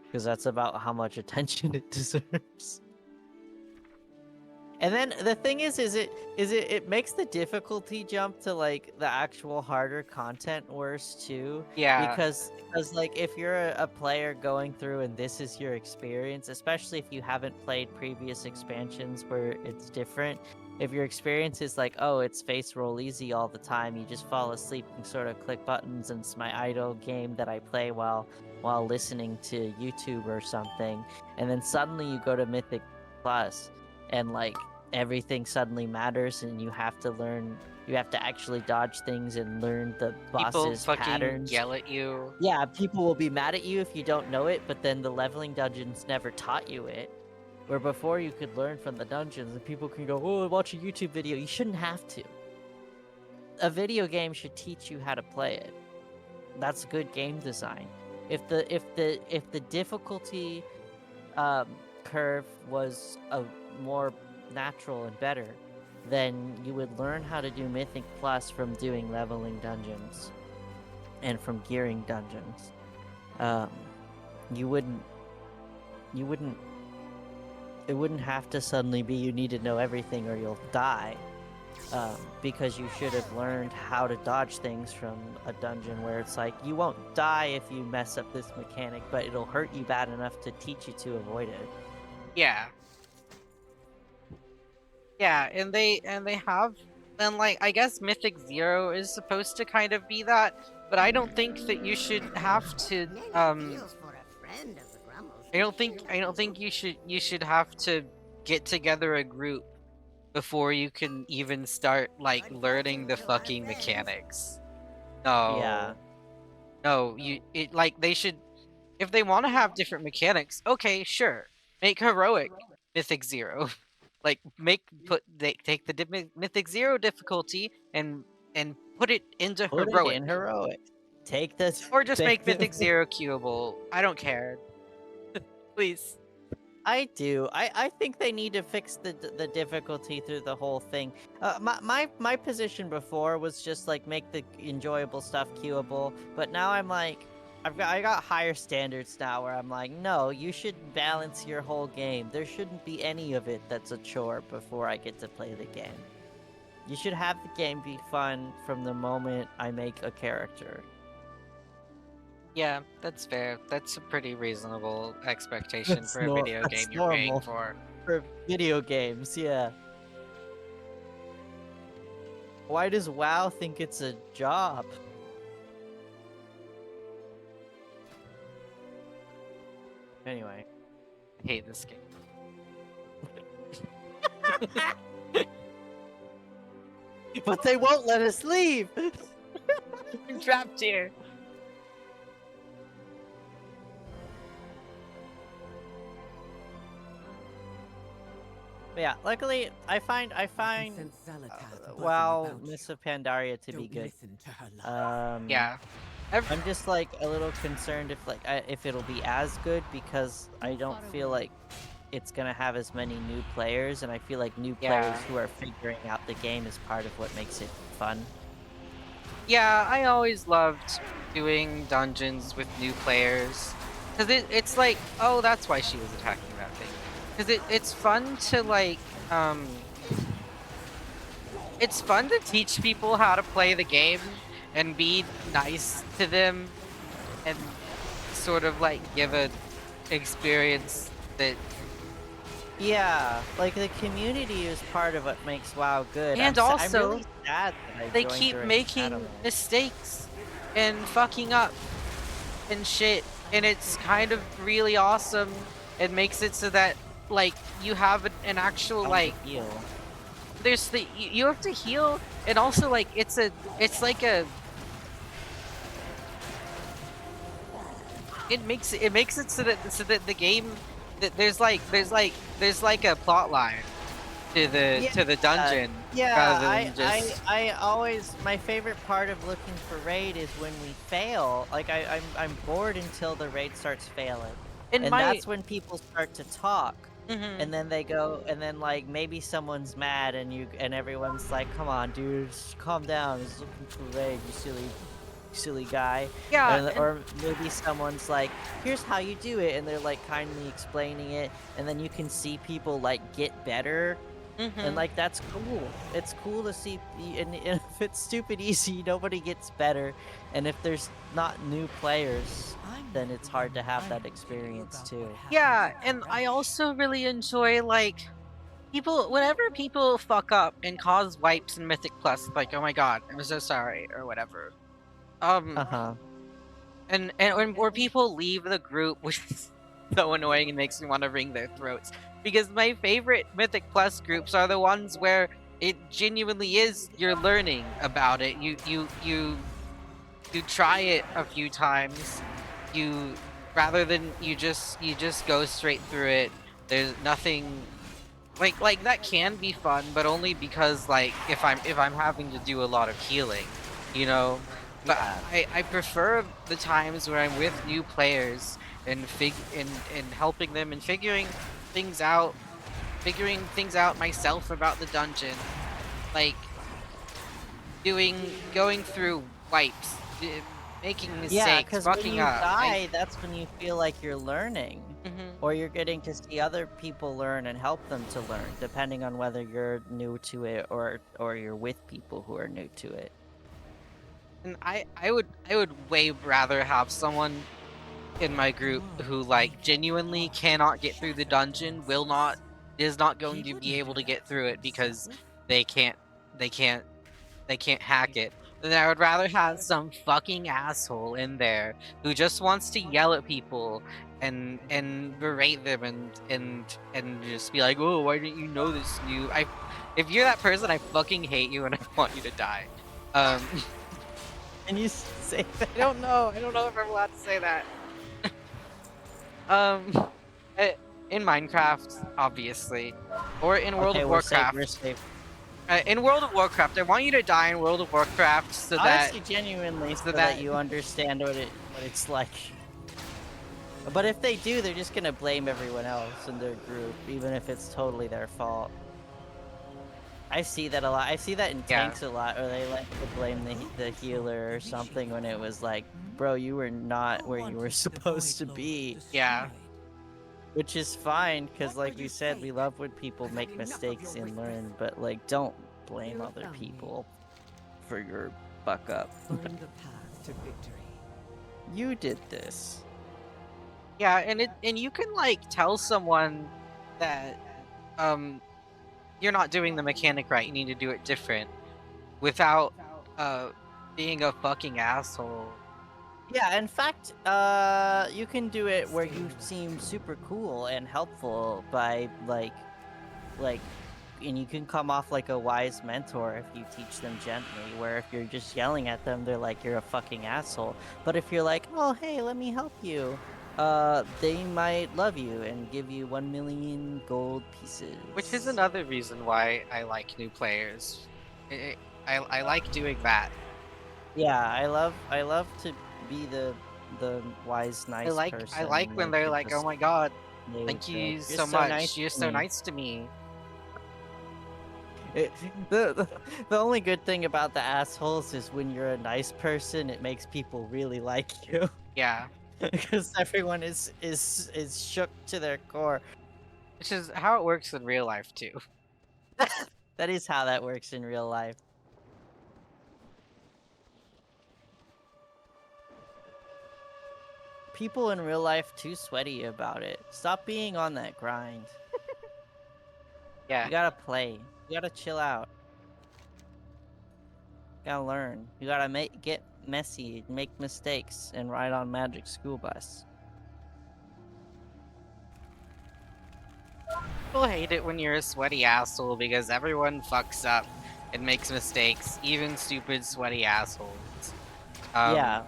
because that's about how much attention it deserves. And then the thing is it makes the difficulty jump to like the actual harder content worse too, Yeah. because like if you're a player going through and this is your experience, especially if you haven't played previous expansions where it's different. If your experience is like, oh, it's face roll easy all the time, you just fall asleep and sort of click buttons, and it's my idle game that I play while listening to YouTube or something, and then suddenly you go to Mythic Plus and like everything suddenly matters, and you have to actually dodge things and learn the People boss's fucking patterns. yell at you. Yeah, people will be mad at you if you don't know it, but then the leveling dungeons never taught you it. Where before you could learn from the dungeons and people can go, oh, watch a YouTube video. You shouldn't have to. A video game should teach you how to play it. That's good game design. If the difficulty curve was a more natural and better, then you would learn how to do Mythic Plus from doing leveling dungeons. and from gearing dungeons, um, you wouldn't you wouldn't it wouldn't have to suddenly be you need to know everything or you'll die. Because you should have learned how to dodge things from a dungeon where it's like you won't die if you mess up this mechanic, but it'll hurt you bad enough to teach you to avoid it. Yeah. Yeah, and they have, and like I guess Mythic Zero is supposed to kind of be that, but I don't think that you should have to I don't think you should have to get together a group before you can even start like learning the fucking mechanics. Yeah. No. No, like they should, if they want to have different mechanics, okay, sure. Make heroic Mythic Zero. Like take the Mythic Zero difficulty and put it into Put it heroic, in heroic. Take the or just take make the Mythic Zero queuable. I don't care. Please. I do. I think they need to fix the difficulty through the whole thing. My position before was just like make the enjoyable stuff queuable, but now I'm like I got higher standards now where I'm like, no, you should balance your whole game. There shouldn't be any of it that's a chore before I get to play the game. You should have the game be fun from the moment I make a character. Yeah, that's fair. That's a pretty reasonable expectation for a video That's game you're paying normal for. for video games, yeah. Why does WoW think it's a job? Anyway. I hate this game. But they won't let us leave! I'm trapped here. But yeah, luckily I find Since Xel'Atath buzzing WoW about Mists you, of Pandaria to be don't good. listen to her lies. Yeah. I'm just like a little concerned if if it'll be as good because I don't feel like it's gonna have as many new players, and I feel like new players Yeah. who are figuring out the game is part of what makes it fun. Yeah, I always loved doing dungeons with new players. Because it's like, oh, that's why she was attacking that thing. Because it's fun to, like, it's fun to teach people how to play the game and be nice to them and sort of, like, give a experience that... Yeah, like the community is part of what makes WoW good. And I'm also, really sad that I they joined keep during making Shadowlands. mistakes and fucking up and shit, and it's kind of really awesome. It makes it so that like you have an actual How like to heal. there's the you have to heal, and also like it's like a it makes it so that the game that there's like a plot line to the dungeon Yeah, rather than just I always my favorite part of looking for raid is when we fail. Like I'm bored until the raid starts failing, in and my that's when people start to talk. Mhm. And then they go, and then like maybe someone's mad, and everyone's like, "Come on, dude, just calm down. I was looking for raid, you silly guy." Yeah, And, or maybe someone's like, "Here's how you do it," and they're like kindly explaining it, and then you can see people like get better. And Mhm. like that's cool. It's cool to see, and if it's stupid easy, nobody gets better. And if there's not new players, then it's hard to have that experience too. Yeah, and I also really enjoy like people whenever people fuck up and cause wipes in Mythic Plus, like, oh my god, I'm so sorry or whatever. Uh huh. And or people leave the group, which is so annoying and makes me want to wring their throats. Because my favorite Mythic Plus groups are the ones where it genuinely is you're learning about it. You try it a few times. You rather than you just go straight through it. There's nothing like that can be fun, but only because like if I'm having to do a lot of healing, you know. But Yeah. I prefer the times where I'm with new players and and helping them and figuring things out myself about the dungeon, like going through wipes, making Yeah, mistakes, because when fucking you up. die, that's when you feel like you're learning. Mhm. Or you're getting to see other people learn and help them to learn, depending on whether you're new to it or you're with people who are new to it. And I would way rather have someone in my group who like genuinely cannot get through the dungeon, is not going to be able to get through it because they can't they can't they can't hack it. Then I would rather have some fucking asshole in there who just wants to yell at people and berate them and just be like, "Oh, why didn't you know this new?" I If you're that person, I fucking hate you and I want you to die. Um, And you say I don't know. I don't know if I'm allowed to say that. Um, eh, in Minecraft, obviously, or in World okay, of we're safe, we're Warcraft. safe. In World of Warcraft, I want you to die in World of Warcraft Honestly, genuinely, so so that that you understand what it's like. But if they do, they're just gonna blame everyone else in their group, even if it's totally their fault. I see that a lot. I see that in yeah, tanks a lot, or they like to blame the healer or something when it was like, bro, you were not Who where you were wanted the supposed to Void Lord be. yeah. destroyed? Which is fine, because What like were we you said, we saying? love when people I've had make enough of mistakes your and witness. learn, but like don't blame You other found me. people for your fuck up. Find the path to victory. You did this. Yeah, and you can like tell someone that um you're not doing the mechanic right, you need to do it different without uh being a fucking asshole. Yeah, in fact, you can do it where you seem super cool and helpful by like, and you can come off like a wise mentor if you teach them gently. Where if you're just yelling at them, they're like you're a fucking asshole. But if you're like, oh hey, let me help you, they might love you and give you 1,000,000 gold Which is pieces. another reason why I like new players. I like doing that. Yeah, I love to be the wise, nice I person, like and when they they're could like, "Oh just my god, they would thank be like, you "You're so so nice much. You're to so me." nice to me." It, the only good thing about the assholes is when you're a nice person, it makes people really like you Yeah, because everyone is shook to their core. which is how it works in real life too. That is how that works in real life. People in real life too sweaty about it. Stop being on that grind. Yeah. You gotta play. You gotta chill out. You gotta learn. You gotta get messy, make mistakes, and ride on Magic School Bus. People hate it when you're a sweaty asshole because everyone fucks up and makes mistakes, even stupid sweaty assholes. Um, Yeah,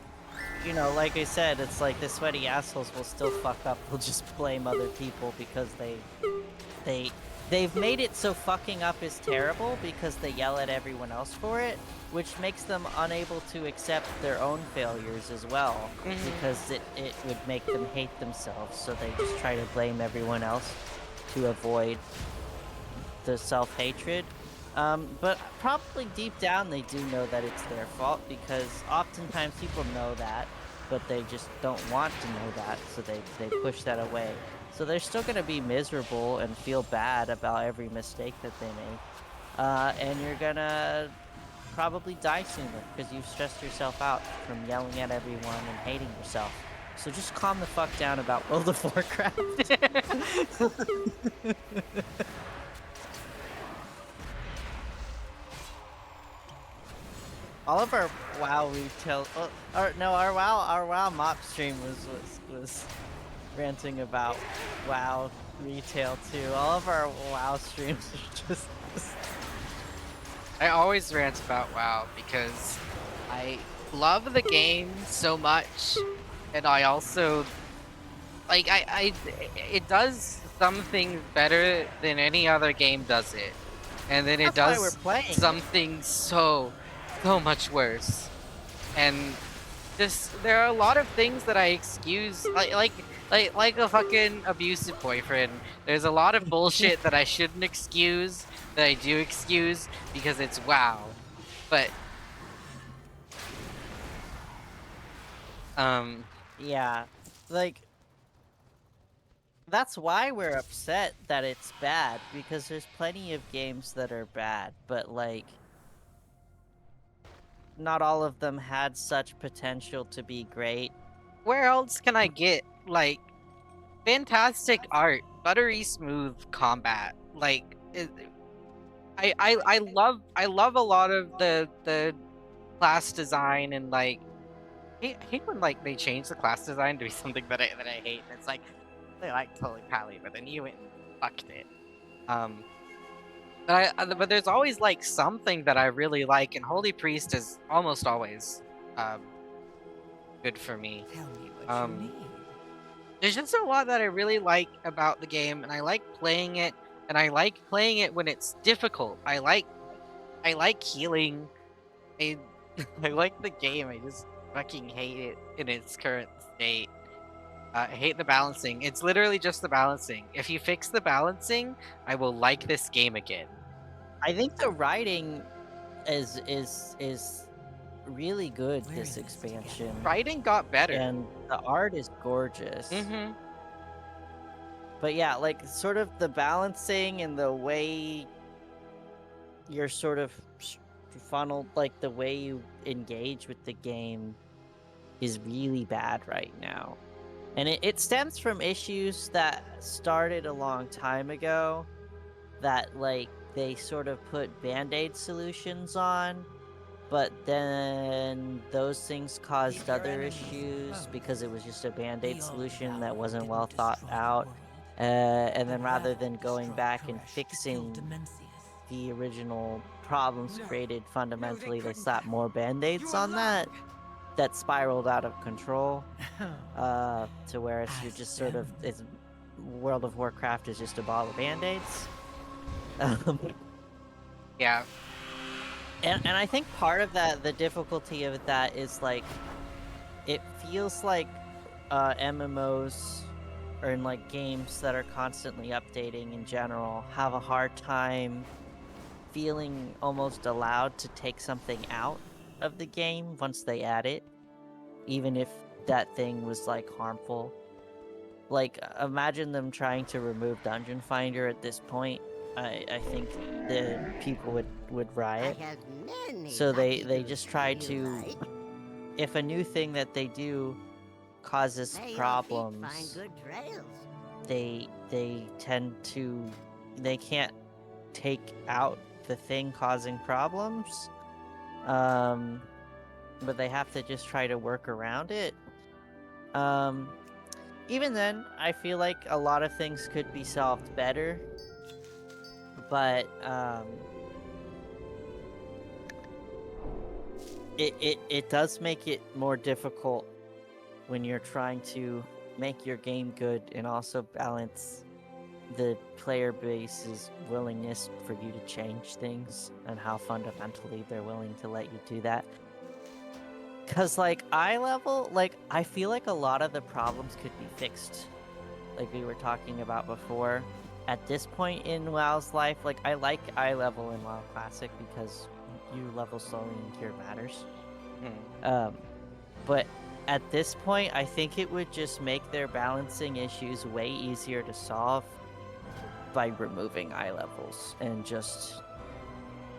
like I said, it's like the sweaty assholes will still fuck up. They'll just blame other people because they they've made it so fucking up is terrible because they yell at everyone else for it, which makes them unable to accept their own failures as well mhm. because it would make them hate themselves. So they just try to blame everyone else to avoid the self-hatred. But probably deep down they do know that it's their fault because oftentimes people know that, but they just don't want to know that, so they push that away. So they're still gonna be miserable and feel bad about every mistake that they make. And you're gonna probably die sooner because you've stressed yourself out from yelling at everyone and hating yourself. So just calm the fuck down about World of Warcraft. All of our WoW retail, our WoW mop stream was ranting about WoW retail too. All of our WoW streams are just I always rant about WoW because I love the game so much, and I also like it does some things better than any other game does it, and then it that's why we're does playing it. something so much worse. And just there are a lot of things that I excuse, like a fucking abusive boyfriend. There's a lot of bullshit that I shouldn't excuse that I do excuse because it's WoW. But Um, Yeah, like that's why we're upset that it's bad, because there's plenty of games that are bad, but like not all of them had such potential to be great. where else can I get like fantastic art, buttery smooth combat? Like, I love a lot of the class design and like I hate when like they change the class design to be something that I hate. And it's like they like totally Pally, but then you went and fucked it. Um, but there's always like something that I really like, and Holy Priest is almost always um good for me. Tell me what you Um, need. there's just a lot that I really like about the game, and I like playing it, and I like playing it when it's difficult. I like healing. I I like the game. I just fucking hate it in its current state. I hate the balancing. It's literally just the balancing. If you fix the balancing, I will like this game again. I think the writing is really good We're this in this together. expansion, Writing got better. and the art is gorgeous. Mm-hmm. But yeah, like sort of the balancing and the way you're sort of funneled, like the way you engage with the game is really bad right now. And it stems from issues that started a long time ago that like they sort of put band-aid solutions on, but then those things caused Keep your other enemies issues close. because it was just a The band-aid old solution that valve wasn't well didn't thought destroy the out. world. And The then rather valve than going destroyed back and Koresh to kill fixing Demencius. the original problems No, created no, fundamentally, they couldn't slapped have. more band-aids You're on that lying. that spiraled out of control. To where it's you're Ask just sort of them. it's World of Warcraft is just a ball of band-aids. Um, Yeah. and I think part of that, the difficulty of that is like it feels like MMOs or in like games that are constantly updating in general have a hard time feeling almost allowed to take something out of the game once they add it, even if that thing was like harmful. Like imagine them trying to remove Dungeon Finder at this point. I think the people would I riot. have many So lucky they boots just if try you to, like. if a new thing that they do causes May your feet find problems, good trails. they tend to, they can't take out the thing causing problems. But they have to just try to work around it. Um, Even then, I feel like a lot of things could be solved better, but it does make it more difficult when you're trying to make your game good and also balance the player base's willingness for you to change things and how fundamentally they're willing to let you do that. Cause like eye level, like I feel like a lot of the problems could be fixed, like we were talking about before. At this point in WoW's life, like I like eye level in WoW Classic because you level slowly and cure matters. Mhm. But at this point, I think it would just make their balancing issues way easier to solve by removing eye levels and just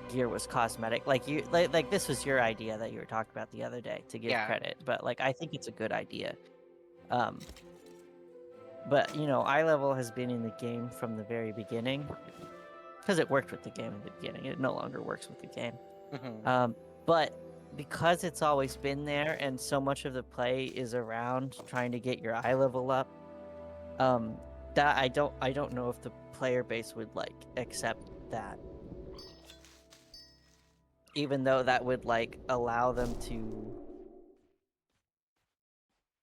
gear was cosmetic. Like you, like this was your idea that you were talking about the other day, to give Yeah. credit, but like I think it's a good idea. Um, but you know, eye level has been in the game from the very beginning because it worked with the game in the beginning. It no longer works with the game. Mhm. But because it's always been there and so much of the play is around trying to get your eye level up, um, that I don't know if the player base would like accept that, even though that would like allow them to,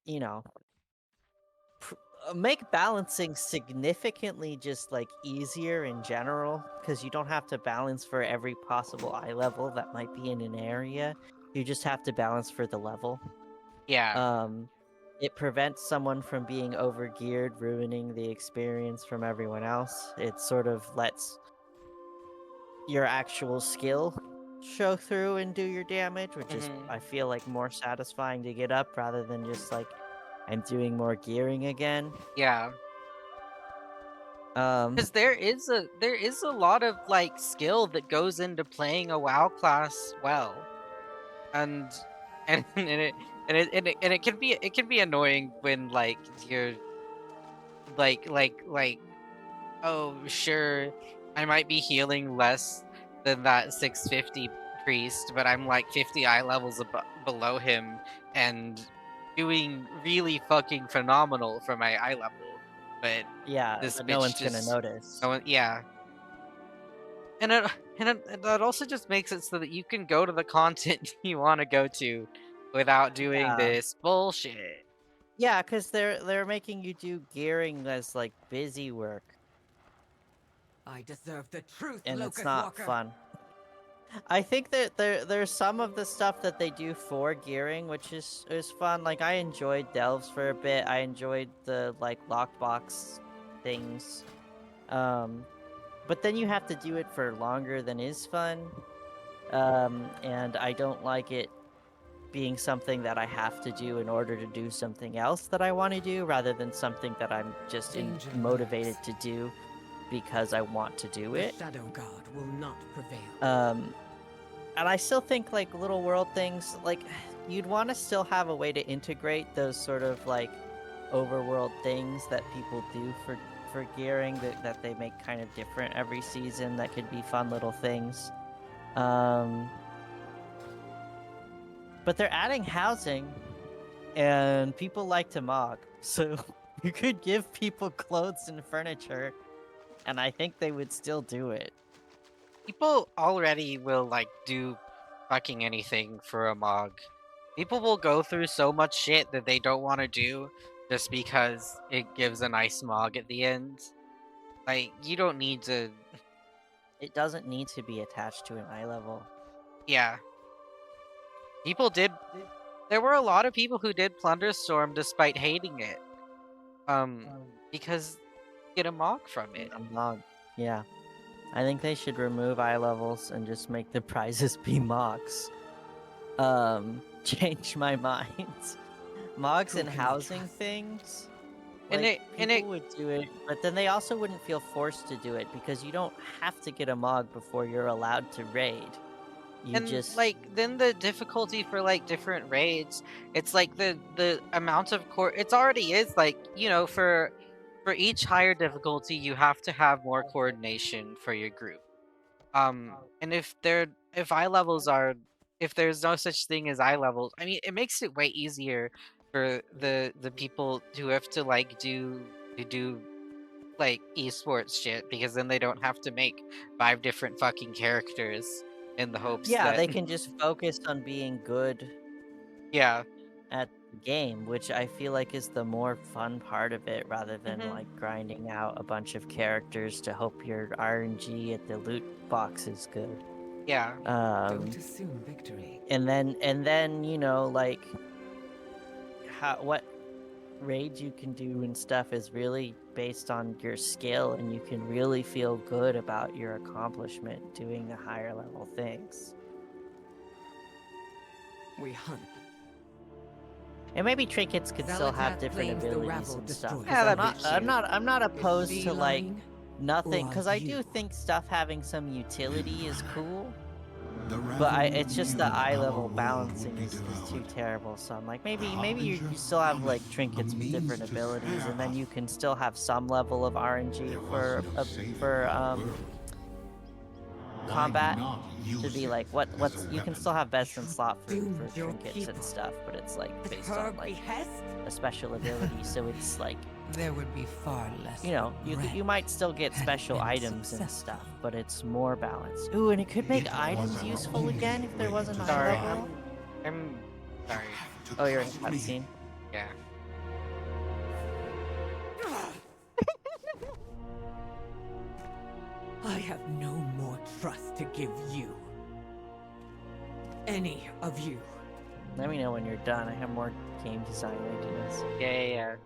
you know, make balancing significantly just like easier in general, because you don't have to balance for every possible eye level that might be in an area. You just have to balance for the level. Yeah. Um, it prevents someone from being overgeared, ruining the experience from everyone else. It sort of lets your actual skill show through and do your damage, which is, Mhm. I feel like, more satisfying to get up rather than just like I'm doing more gearing again. Yeah. Um, Because there is a lot of like skill that goes into playing a WoW class well, and and it can be annoying when like you're like oh sure I might be healing less than that 650 priest, but I'm like 50 eye levels below him and doing really fucking phenomenal for my eye level, but yeah, this but no bitch one's gonna just notice. no one yeah. And and that also just makes it so that you can go to the content you want to go to without doing Yeah. this bullshit. Yeah, because they're making you do gearing as like busy work, I deserve the truth, and it's Locust not Walker. fun. I think that there's some of the stuff that they do for gearing, which is fun. Like I enjoyed delves for a bit. I enjoyed the like lockbox things. Um, but then you have to do it for longer than is fun. And I don't like it being something that I have to do in order to do something else that I want to do, rather than something that I'm just Danger motivated lurks. to do because I want to do The it. Shadow God will not prevail. Um, and I still think like little world things, like you'd want to still have a way to integrate those sort of like overworld things that people do for gearing that they make kind of different every season that could be fun little things. Um, but they're adding housing, and people like to mog, so you could give people clothes and furniture, and I think they would still do it. People already will like do fucking anything for a mog. People will go through so much shit that they don't want to do just because it gives a nice mog at the end. Like you don't need to. It doesn't need to be attached to an eye level. Yeah, people did. There were a lot of people who did Plunderstorm despite hating it. Because you get a mog from it. A mog, yeah. I think they should remove eye levels and just make the prizes be mogs. Change my mind. Mogs Who and can I housing trust? things, And like and people would do it, but then they also wouldn't feel forced to do it because you don't have to get a mog before you're allowed to raid. You and just like then the difficulty for like different raids, it's like the amount of core. It's already is like for each higher difficulty you have to have more coordination for your group. And if eye levels are if there's no such thing as eye levels, I mean it makes it way easier for the people who have to like do like esports shit, because then they don't have to make 5 different fucking characters in the hopes yeah, that they can just focus on being good yeah. at the game, which I feel like is the more fun part of it, rather than Hmm. like grinding out a bunch of characters to hope your RNG at the loot box is good. Yeah. Don't assume victory. And then like what raids you can do and stuff is really based on your skill, and you can really feel good about your accomplishment doing the higher level things. We hunt. And maybe trinkets could still have Zalatat different claims the abilities rabble and stuff. destroys Because Yeah, I'm that'd the be not, rich. I'm cute. not, I'm not Is opposed she to like lying? nothing. Or Because are I do you? think stuff having some utility is cool. The But rabble it's just knew the eye our level world would balancing be is too devoured. terrible. So I'm like, The maybe harbinger you still have like cometh, the trinkets with means different to abilities, spare and then us. you can still have some level of RNG There was for no saving for our world. Why combat. not To use be it like as a what's you can weapon? still have best in You slot for doomed your trinkets and people. stuff, but it's like At based her on like behest? a special ability, so it's like There would be far less you might still get had it special been items and successful. stuff, but it's more balanced. Ooh, and it could make It was items our useful again only if there way was an to eye Sorry, survive. level. I'm You sorry. have to Oh, you're in a trust me. cutscene. Yeah. I have no more trust to give you. Any of you. Let me know when you're done. I have more game design ideas. Yeah.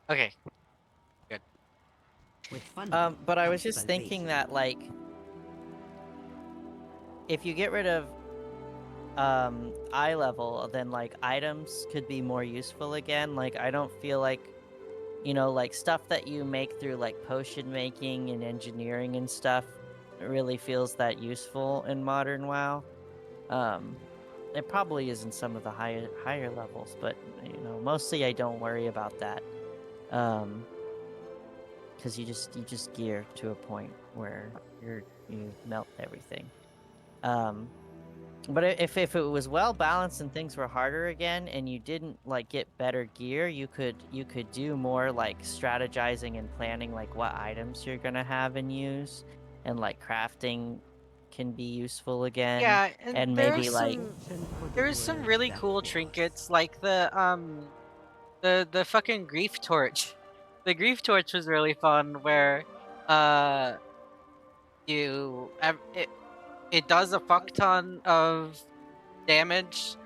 Okay. Good. With fun. But I was comes just thinking salvation. that like if you get rid of eye level, then like items could be more useful again. Like I don't feel like, you know, like stuff that you make through like potion making and engineering and stuff really feels that useful in modern WoW. Um, it probably is in some of the higher levels, but you know, mostly I don't worry about that. Because you just gear to a point where you melt everything. But if it was well balanced and things were harder again, and you didn't like get better gear, you could do more like strategizing and planning, like what items you're gonna have and use, and like crafting can be useful again, Yeah, and and maybe like there's some really cool trinkets like the fucking grief torch. The grief torch was really fun where uh it does a fuck ton of damage.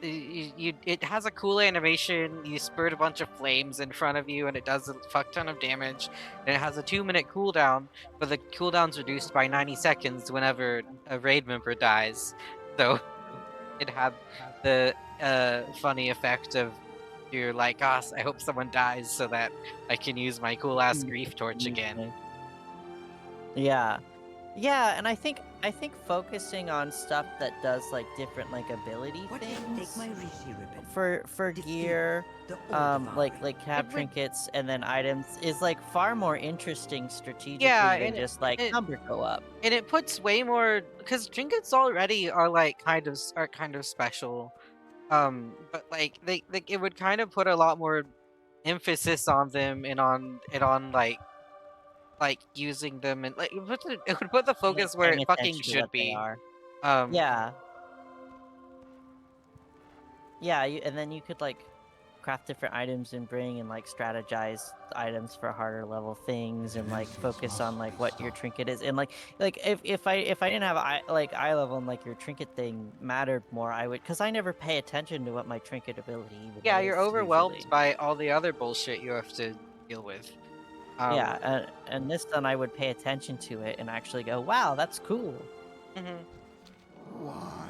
It has a cool animation. You spurt a bunch of flames in front of you, and it does a fuck ton of damage. And it has a 2-minute cooldown, but the cooldown's reduced by 90 seconds whenever a raid member dies. So it had the funny effect of you're like, gosh, I hope someone dies so that I can use my cool ass grief torch again. Yeah. Yeah, and I think focusing on stuff that does like different like ability Take things my Rishi ribbon. for gear, The old like cap would- trinkets and then items is like far more interesting strategically Yeah, than just like number go up. And it puts way more because trinkets already are like kind of special. But like they it would kind of put a lot more emphasis on them and on like using them and like it would put the Like, focus where paying it fucking attention to should what they be. are. Um, Yeah. Yeah, and then you could like craft different items and bring and like strategize items for harder level things and like focus on like what your trinket is and like if I didn't have eye level and like your trinket thing mattered more, I would, because I never pay attention to what my trinket ability even yeah, is you're overwhelmed usually. by all the other bullshit you have to deal with. Yeah, and this then I would pay attention to it and actually go, wow, that's cool. Mhm. Why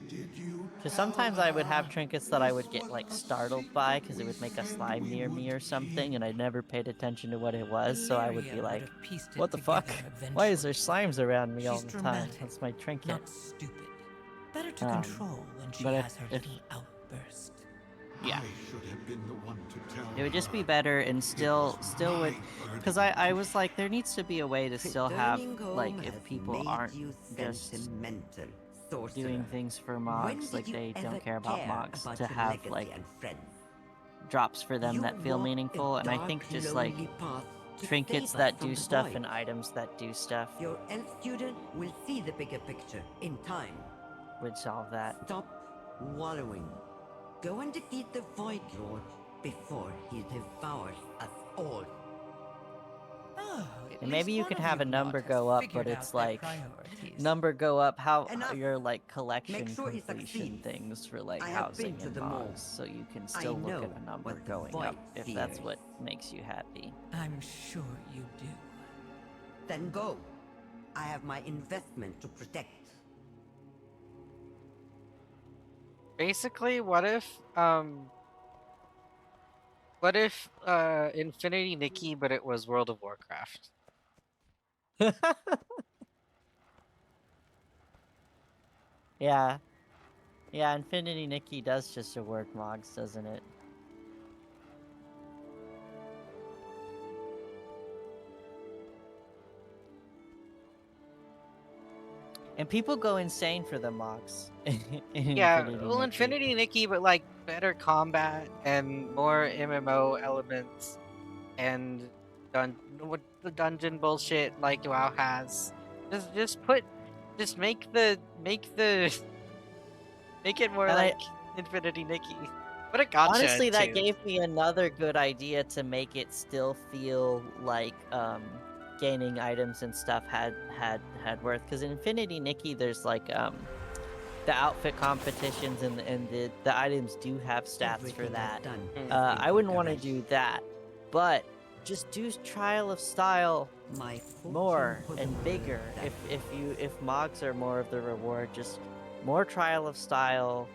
did you? Because sometimes I would have trinkets that I would get like startled by because it would make a slime near me or something, and I never paid attention to what it was, so I would be Valeria like, have pieced it what the fuck? together Why is there eventually. slimes around me all She's the time? dramatic, That's my trinket. not stupid. Better to Um, control when she but has her if little outburst. Yeah. I should have been the one to tell it would just be her. better and It still was would, my because burden I to was like, there needs to be a way to still have Returning like home if has people made aren't you just sentimental, sorcerer. doing things for When mogs, did like you they ever don't care about mogs, about to your have legacy like and friends? drops for them You that feel walked a meaningful, and I think dark, just like lonely path to trinkets save us that from do the stuff void. and items that do stuff Your elf student will see the bigger picture in time. would solve that. Stop wallowing. Go and defeat the Void Lord before he devours us all. Oh, at And maybe least you one could of have a lot number has go up, figured but it's out their like priorities. number go up how Enough. your like collection Make sure he completion succeeds. things for like I have housing been to and the mall. mogs, so you can I still look know at a number what the going void up if that's fears. what makes you happy. I'm sure you do. Then go. I have my investment to protect. Basically, what if Infinity Nikki, but it was World of Warcraft? Yeah. Yeah, Infinity Nikki does just award mogs, doesn't it? And people go insane for the mogs in Yeah, Infinity well, Nikki. Infinity Nikki, but like better combat and more MMO elements and what the dungeon bullshit like WoW has. Just make make it more And like Infinity Nikki. What a gotcha honestly, that too. gave me another good idea to make it still feel like gaining items and stuff had worth. Because in Infinity Nikki, there's like the outfit competitions and the items do have stats for Everything that. I've done Mm. has been I for wouldn't want to Garesh. do that, but just do Trial of Style My fortune more for the and bird bigger. that If mogs are more of the reward, just more trial of style,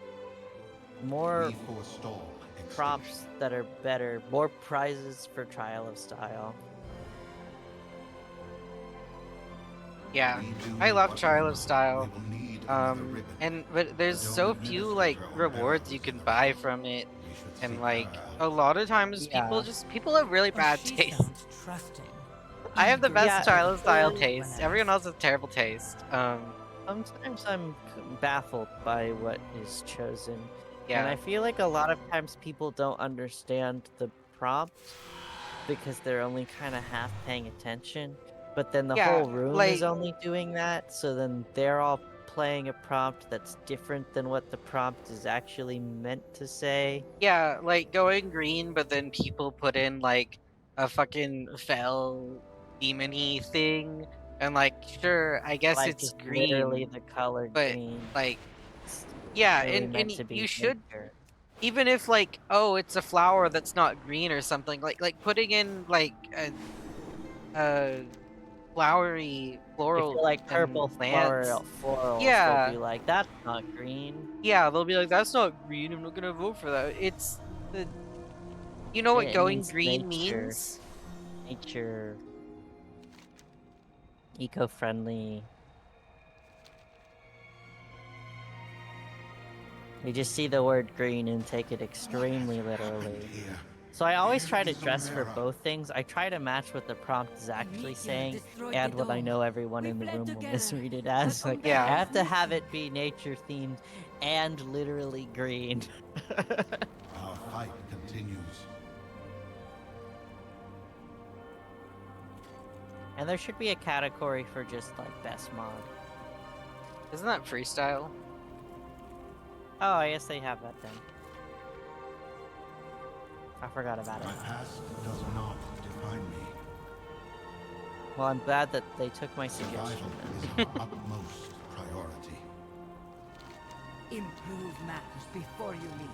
more We forestall prompts extinction. that are better, more prizes for trial of style. Yeah, We do I love what we Trial of must. Style. We will need another ribbon. But there's Don't so few administer like her own rewards you arrows can in the buy fight. from it, We should and seek like her a out. lot of times Yeah. people have really Oh, bad she taste. sounds trusting. I have the Eager best Yeah, to do Trial the of Style fight taste. when Everyone else asked. has terrible taste. sometimes I'm baffled by what is chosen. And I Yeah, feel like a lot of times people don't understand the prompt because they're only kind of half paying attention. But then the yeah, whole room is like only doing that, so then they're all playing a prompt that's different than what the prompt is actually meant to say. yeah, like going green, but then people put in like a fucking fell demony thing, and like sure, I guess Like it's just literally green, the color but green. like It's yeah, really and meant to you be should nature. even if like oh it's a flower that's not green or something like putting in like a flowery If you're floral like and purple plants, florals, they'll yeah, be like, that's not green. yeah, they'll be like that's not green, I'm not gonna vote for that. It's the you know what It going means green nature, means. nature, eco-friendly. You just see the word green and take it What extremely has happened literally. here? So I always Where try to is dress for Omera? both things. I try to match what the prompt is actually saying destroyed and the what I dome. know everyone We in the fled room will together, misread it as. but Like, Yeah. I have to have it be nature themed and literally green. Our fight continues. And there should be a category for just like best mod. Isn't that freestyle? Oh, I guess they have that then. I forgot about it. My past does not define me. Well, I'm glad that they took my suggestion. Survival is our utmost priority. Improve matters before you leave.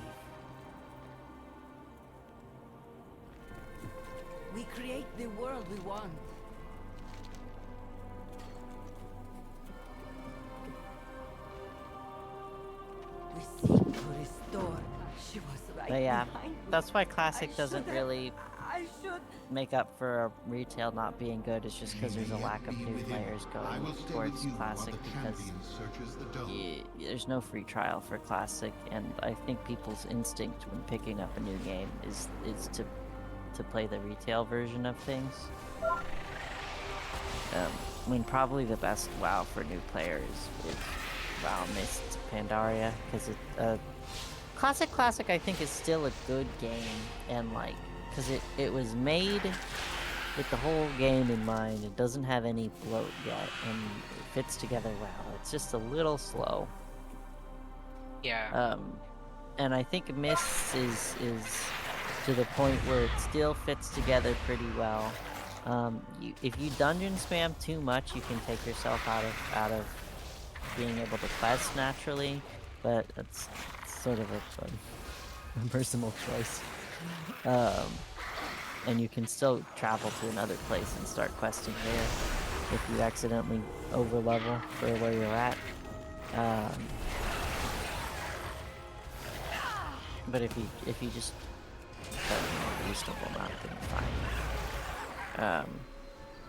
We create the world we want. We seek to restore. She was right But yeah, behind me. that's why Classic I doesn't should have- really I should. make up for retail not being good. It's just because May there's a yet lack of be new within. players I will going stay towards with you Classic while the because champion searches the dome. there's no free trial for Classic, and I think people's instinct when picking up a new game is to play the retail version of things. I mean, probably the best WoW for new players is WoW Mist Pandaria, because Classic I think is still a good game, and like, because it was made with the whole game in mind. It doesn't have any bloat yet, and it fits together well. It's just a little slow. Yeah. And I think Mist is to the point where it still fits together pretty well. If you dungeon spam too much, you can take yourself out of being able to quest naturally, but it's sort of a personal choice. And you can still travel to another place and start questing there if you accidentally overlevel for where you're at. But if you just set a reasonable amount, then you're fine.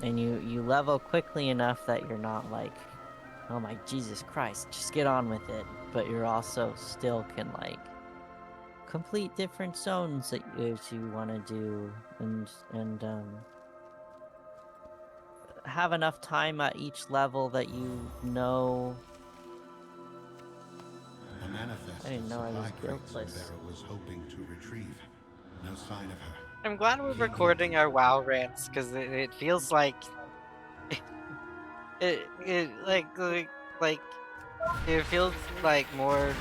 And you level quickly enough that you're not like, oh my Jesus Christ, just get on with it. But you're also still can like complete different zones that if you want to do, and have enough time at each level that you know. The manifest I didn't know I was supply built crates this. Vera was hoping to retrieve. No sign of her. I'm glad we're He recording will- our WoW rants because it feels like it like it feels like more.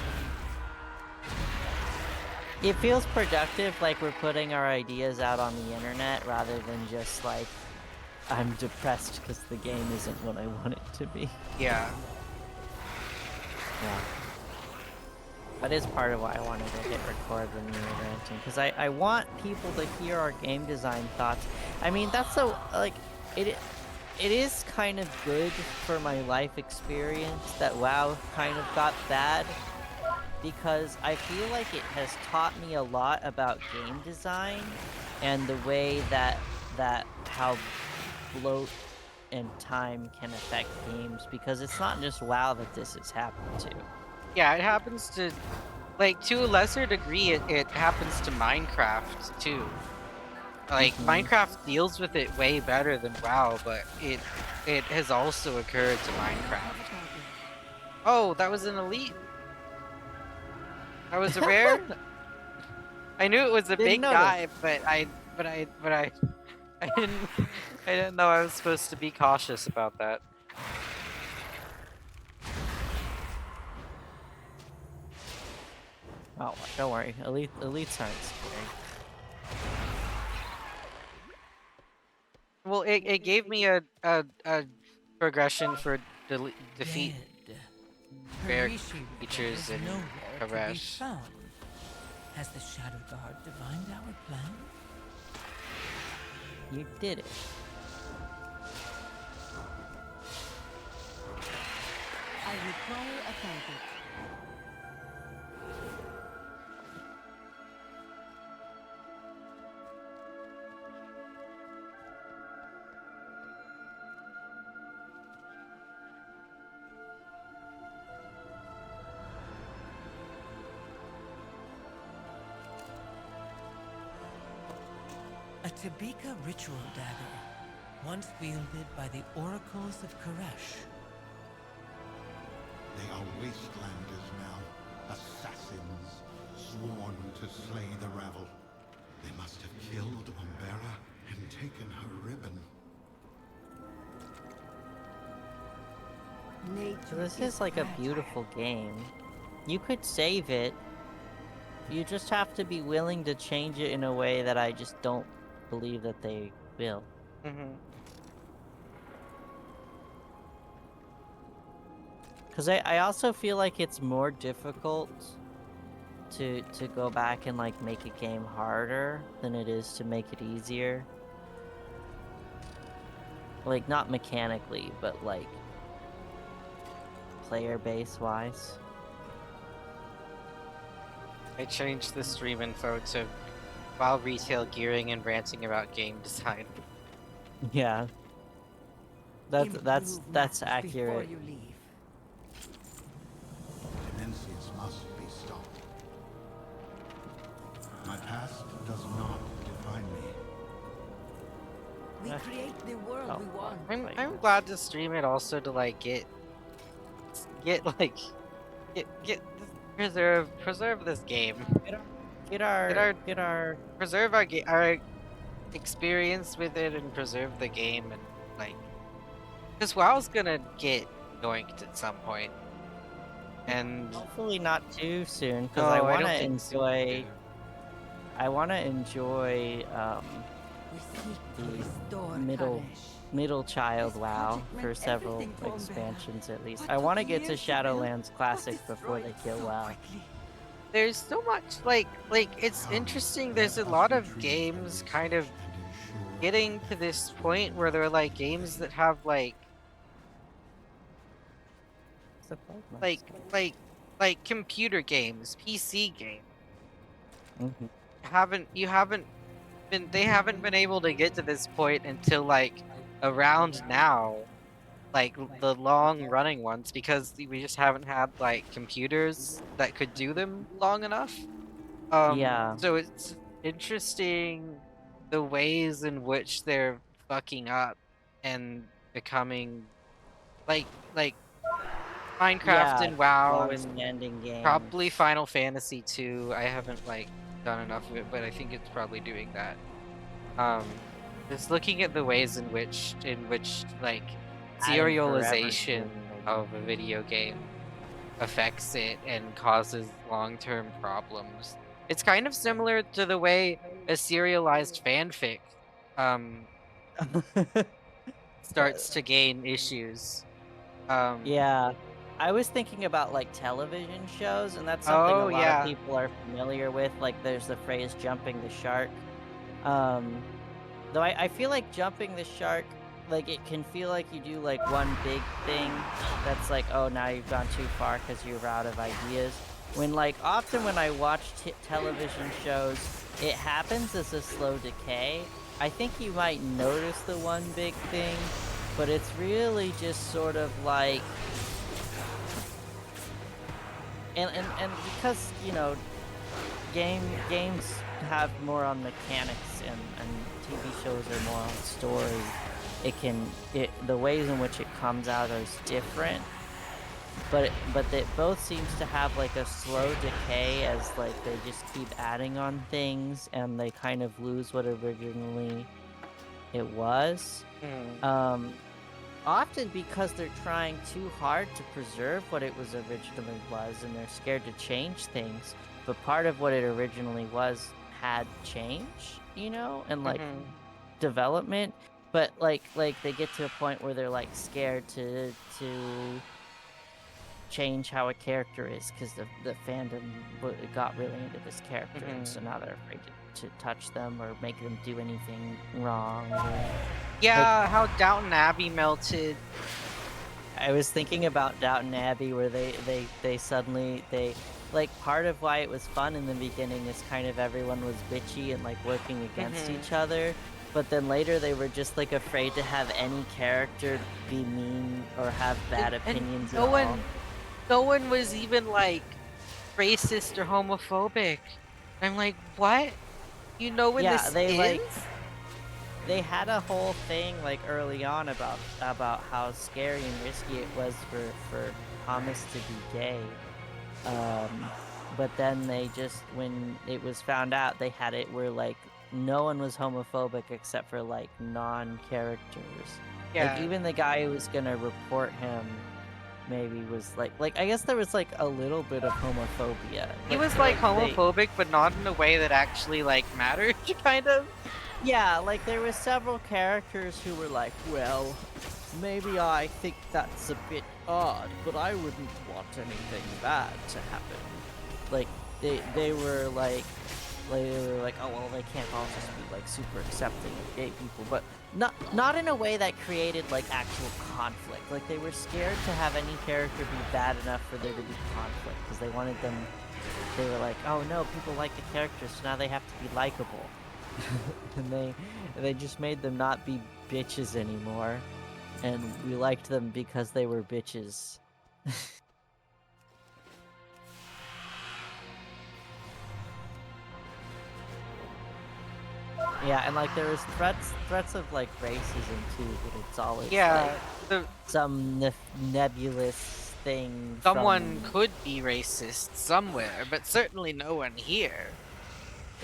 It feels productive, like we're putting our ideas out on the internet rather than just like, I'm depressed because the game isn't what I want it to be. Yeah. Yeah. That is part of why I wanted to hit record when we were ranting, because I want people to hear our game design thoughts. I mean, that's so, like, it is kind of good for my life experience that WoW kind of got bad, because I feel like it has taught me a lot about game design and the way that how bloat and time can affect games, because it's not just WoW that this has happened to. Yeah, it happens to, like, to a lesser degree, it happens to Minecraft too. Like, Mhm. Minecraft deals with it way better than WoW, but it has also occurred to Minecraft. Oh, that was an elite. That was a rare. I knew it was a Didn't big notice. guy, but I didn't I didn't know I was supposed to be cautious about that. Oh, don't worry. Elites aren't scary. Well, it gave me a progression for defeat Dead. rare Rishi creatures is in nowhere to be Koresh. found. Has the Shadow Guard divined our plan? You did it. I require a pancake. A Tabika ritual dagger, once wielded by the oracles of Koresh. They are wastelanders now, assassins, sworn to slay the Ravel. They must have killed Umbera and taken her ribbon. So this is like a beautiful game. You could save it. You just have to be willing to change it in a way that I just don't believe that they will. Mm-hmm. Because I also feel like it's more difficult to go back and like make a game harder than it is to make it easier. Like, not mechanically, but like player base wise. I changed the stream info to WoW retail gearing and ranting about game design. Yeah. That's Improve matters accurate. Before you leave. Demencius must be stopped. My past does not define me. We create the world we want. I'm glad to stream it also to like get like get preserve this game. Get our Preserve our experience with it and preserve the game, and like, because WoW's gonna get yoinked at some point, and hopefully not too soon, because no, I I want don't to think so, enjoy. too. I want to enjoy We seek to the restore middle Karesh. child This WoW project for meant several everything to Umbera, expansions at least. but I want to took get to years to build, Shadowlands Classic was before they destroyed kill so WoW. quickly. There's so much like it's Come, interesting. let There's a us lot of retrieve games the kind of research and ensure getting to this point where they're like games that have like like like like computer games, PC games. Mhm. You haven't been they haven't been able to get to this point until like around now, like the long running ones, because we just haven't had like computers that could do them long enough. Yeah. So it's interesting the ways in which they're fucking up and becoming like Minecraft Yeah, and WoW and long-standing probably games. Final Fantasy 2. I haven't like done enough of it, but I think it's probably doing that. Just looking at the ways in which like Adding forever serialization doing it. of a video game affects it and causes long-term problems. It's kind of similar to the way a serialized fanfic um starts to gain issues. Yeah. I was thinking about like television shows, and that's something a Oh lot of yeah. people are familiar with. Like, there's the phrase jumping the shark. Um, though I feel like jumping the shark like it can feel like you do like one big thing that's like, oh, now you've gone too far because you're out of ideas. When like often when I watch television shows, it happens as a slow decay. I think you might notice the one big thing, but it's really just sort of like, and because games have more on mechanics and TV shows are more on story. The ways in which it comes out is different, but it both seems to have like a slow decay as like they just keep adding on things and they kind of lose what originally it was. Often because they're trying too hard to preserve what it was originally was, and they're scared to change things. But part of what it originally was had change, and like development. But like they get to a point where they're like scared to change how a character is because the fandom got really into this character, and so now they're afraid to touch them or make them do anything wrong. Yeah, how Downton Abbey melted. I was thinking about Downton Abbey where they suddenly like part of why it was fun in the beginning is kind of everyone was bitchy and like working against each other, but then later they were just like afraid to have any character be mean or have bad opinions at all. No one was even like racist or homophobic. I'm like, what? You know when Yeah, this is? They had a whole thing like early on about how scary and risky it was for Thomas to be gay. But then they just, when it was found out, they had it where like no one was homophobic except for like non-characters. Yeah. Like even the guy who was gonna report him maybe was like I guess there was like a little bit of homophobia. He was like homophobic, but not in a way that actually like mattered, kind of. Yeah, like there were several characters who were like, well, maybe I think that's a bit odd, but I wouldn't want anything bad to happen. Like they were like oh well, they can't all just be like super accepting of gay people, but not in a way that created like actual conflict. Like they were scared to have any character be bad enough for there to be conflict because they wanted them. They were like, oh no, people like the characters, so now they have to be likable. And they just made them not be bitches anymore, and we liked them because they were bitches. Yeah, and like there was threats of like racism too, but it's always like some nebulous thing. Someone could be racist somewhere, but certainly no one here.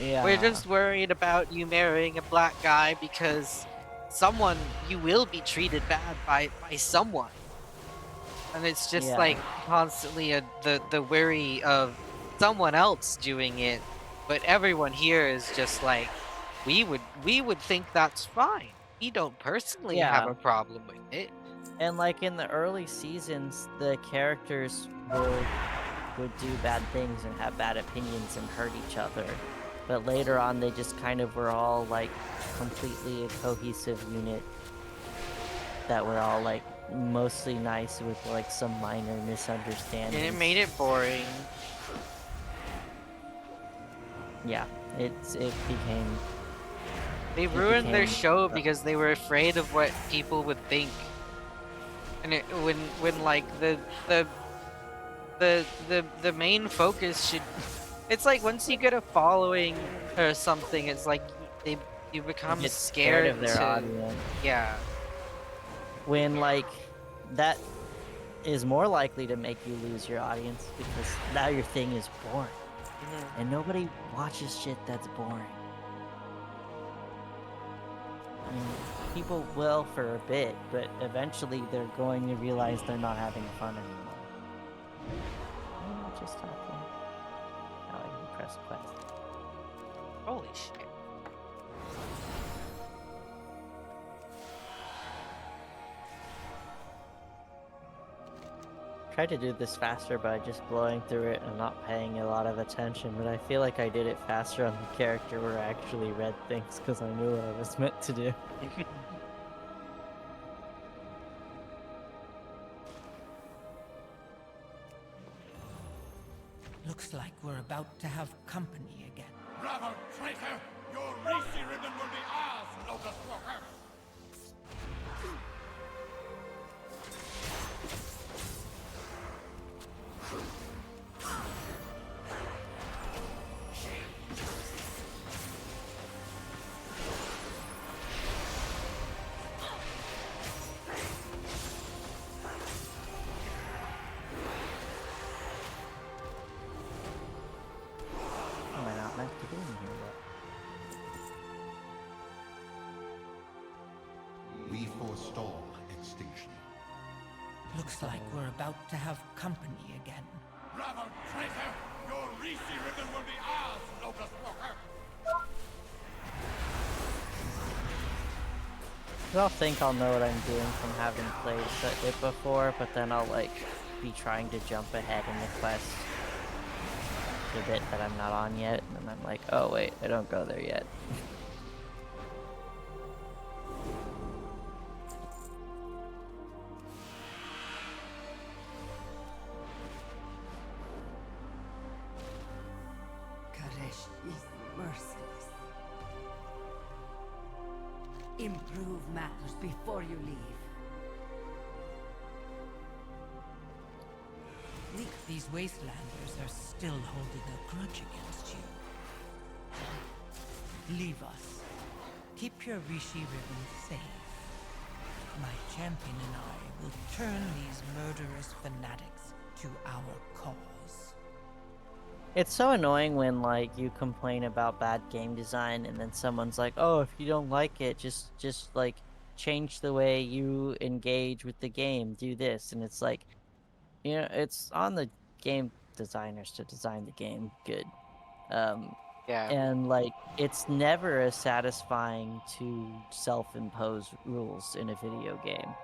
Yeah. We're just worried about you marrying a black guy because you will be treated bad by someone. And it's just like constantly the worry of someone else doing it, but everyone here is just like, we would think that's fine. We don't personally have a problem with it. And like in the early seasons, the characters would do bad things and have bad opinions and hurt each other. But later on, they just kind of were all like completely a cohesive unit that were all like mostly nice with like some minor misunderstandings. And it made it boring. Yeah, it became. They ruined their show because they were afraid of what people would think. And when like the main focus should. It's like once you get a following or something, it's like you become scared of their audience. Yeah. When like that is more likely to make you lose your audience because now your thing is boring. And nobody watches shit that's boring. I mean, people will for a bit, but eventually they're going to realize they're not having fun anymore. I'm not just talking. Now I can press quest. Holy shit. Tried to do this faster by just blowing through it and not paying a lot of attention, but I feel like I did it faster on the character where I actually read things because I knew what I was meant to do. we're about to have company again. Bravo, traitor! Your Reese ribbon will be ours, Locust Walker! Am I not meant to be in here yet? We forestall extinction. Looks like we're about to have company again. Bravo, traitor! Your Reese ribbon will be ours, Locust Walker! I'll think I'll know what I'm doing from having played it before, but then I'll like be trying to jump ahead in the quest to a bit that I'm not on yet, and then I'm like, oh wait, I don't go there yet. Karesh is merciless. Improve matters before you leave. These wastelanders are still holding a grudge against you. Leave us. Keep your Rishi ribbon safe. My champion and I will turn these murderous fanatics to our cause. It's so annoying when like you complain about bad game design and then someone's like, "Oh, if you don't like it, just like change the way you engage with the game. Do this." And it's like, it's on the game designers to design the game good. Yeah. And like it's never as satisfying to self-impose rules in a video game.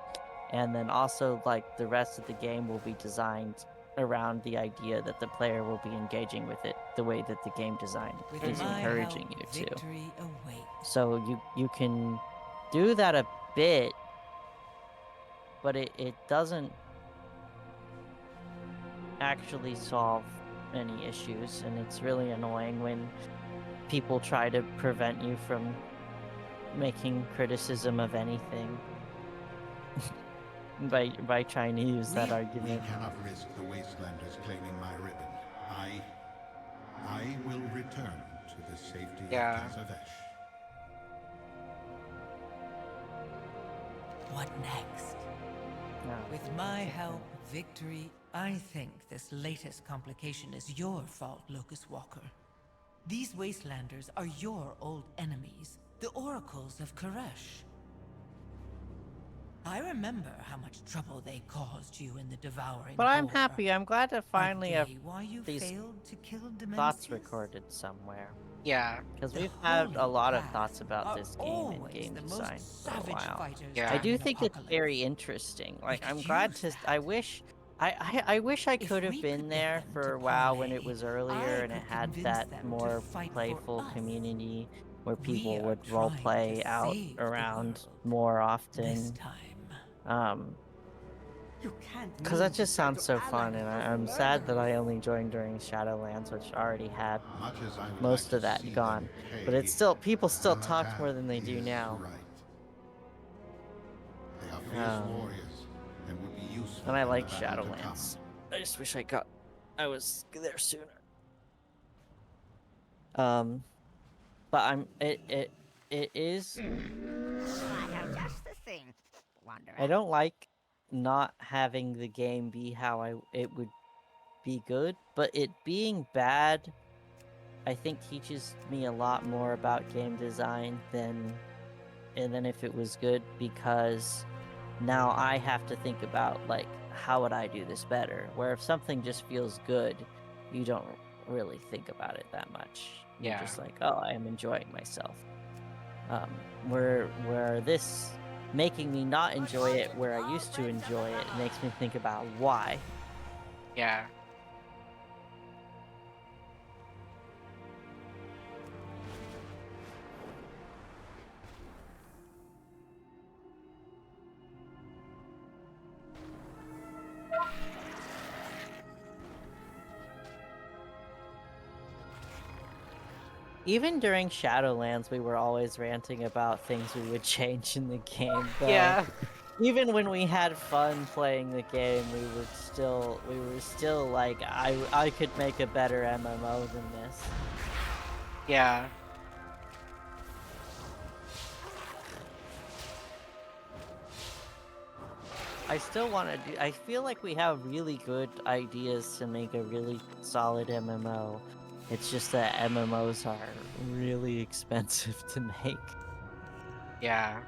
And then also like the rest of the game will be designed around the idea that the player will be engaging with it the way that the game design With is my encouraging help, you to. victory awaits. So you can do that a bit, but it doesn't actually solve any issues, and it's really annoying when people try to prevent you from making criticism of anything by trying to use that We argument. cannot risk the Wastelanders claiming my ribbon. I will return to the safety Yeah. of Kazavesh. What next? No, With my help, victory, I think this latest complication is your fault, Locust Walker. These Wastelanders are your old enemies, the Oracles of Karesh. I remember how much trouble they caused you in the Devouring but I'm War. happy. I'm glad to finally Are have they why you these failed to kill thoughts Demencius? recorded somewhere. Yeah. Because The we've had a Holy lot of Path thoughts about are this game and always game the design most for a savage while. fighters Yeah. I during do an think it's very apocalypse. interesting. We Like could I'm glad use to. that. I wish. I wish I If could have we been could get there them for to WoW when it parley, was earlier I and it could had convince that them to more fight for playful us. community where We people are would role trying to play out save the around world more this often. time. You can't Because mean that to just try sounds to so ally fun, and with those I'm sad that I murderers. only joined during Shadowlands, which already had Much as I would like most to of that see gone. them pay, But it's still people still talk Galahad more than they do is now. right. They are fierce Um, warriors and would be useful And I in like the battle to come. Shadowlands. I just wish I was there sooner. But it is. I have just the thing, Wanderer. I don't like not having the game be how it would be good, but it being bad, I think teaches me a lot more about game design than if it was good, because now I have to think about like how would I do this better. Where if something just feels good, you don't really think about it that much. You're Yeah. just like, oh, I am enjoying myself. Where this making me not enjoy it where I used to enjoy it makes me think about why. Yeah. Even during Shadowlands, we were always ranting about things we would change in the game, though. Yeah. Even when we had fun playing the game, we were still like, I could make a better MMO than this. Yeah. I still want to do. I feel like we have really good ideas to make a really solid MMO. It's just that MMOs are really expensive to make. Yeah.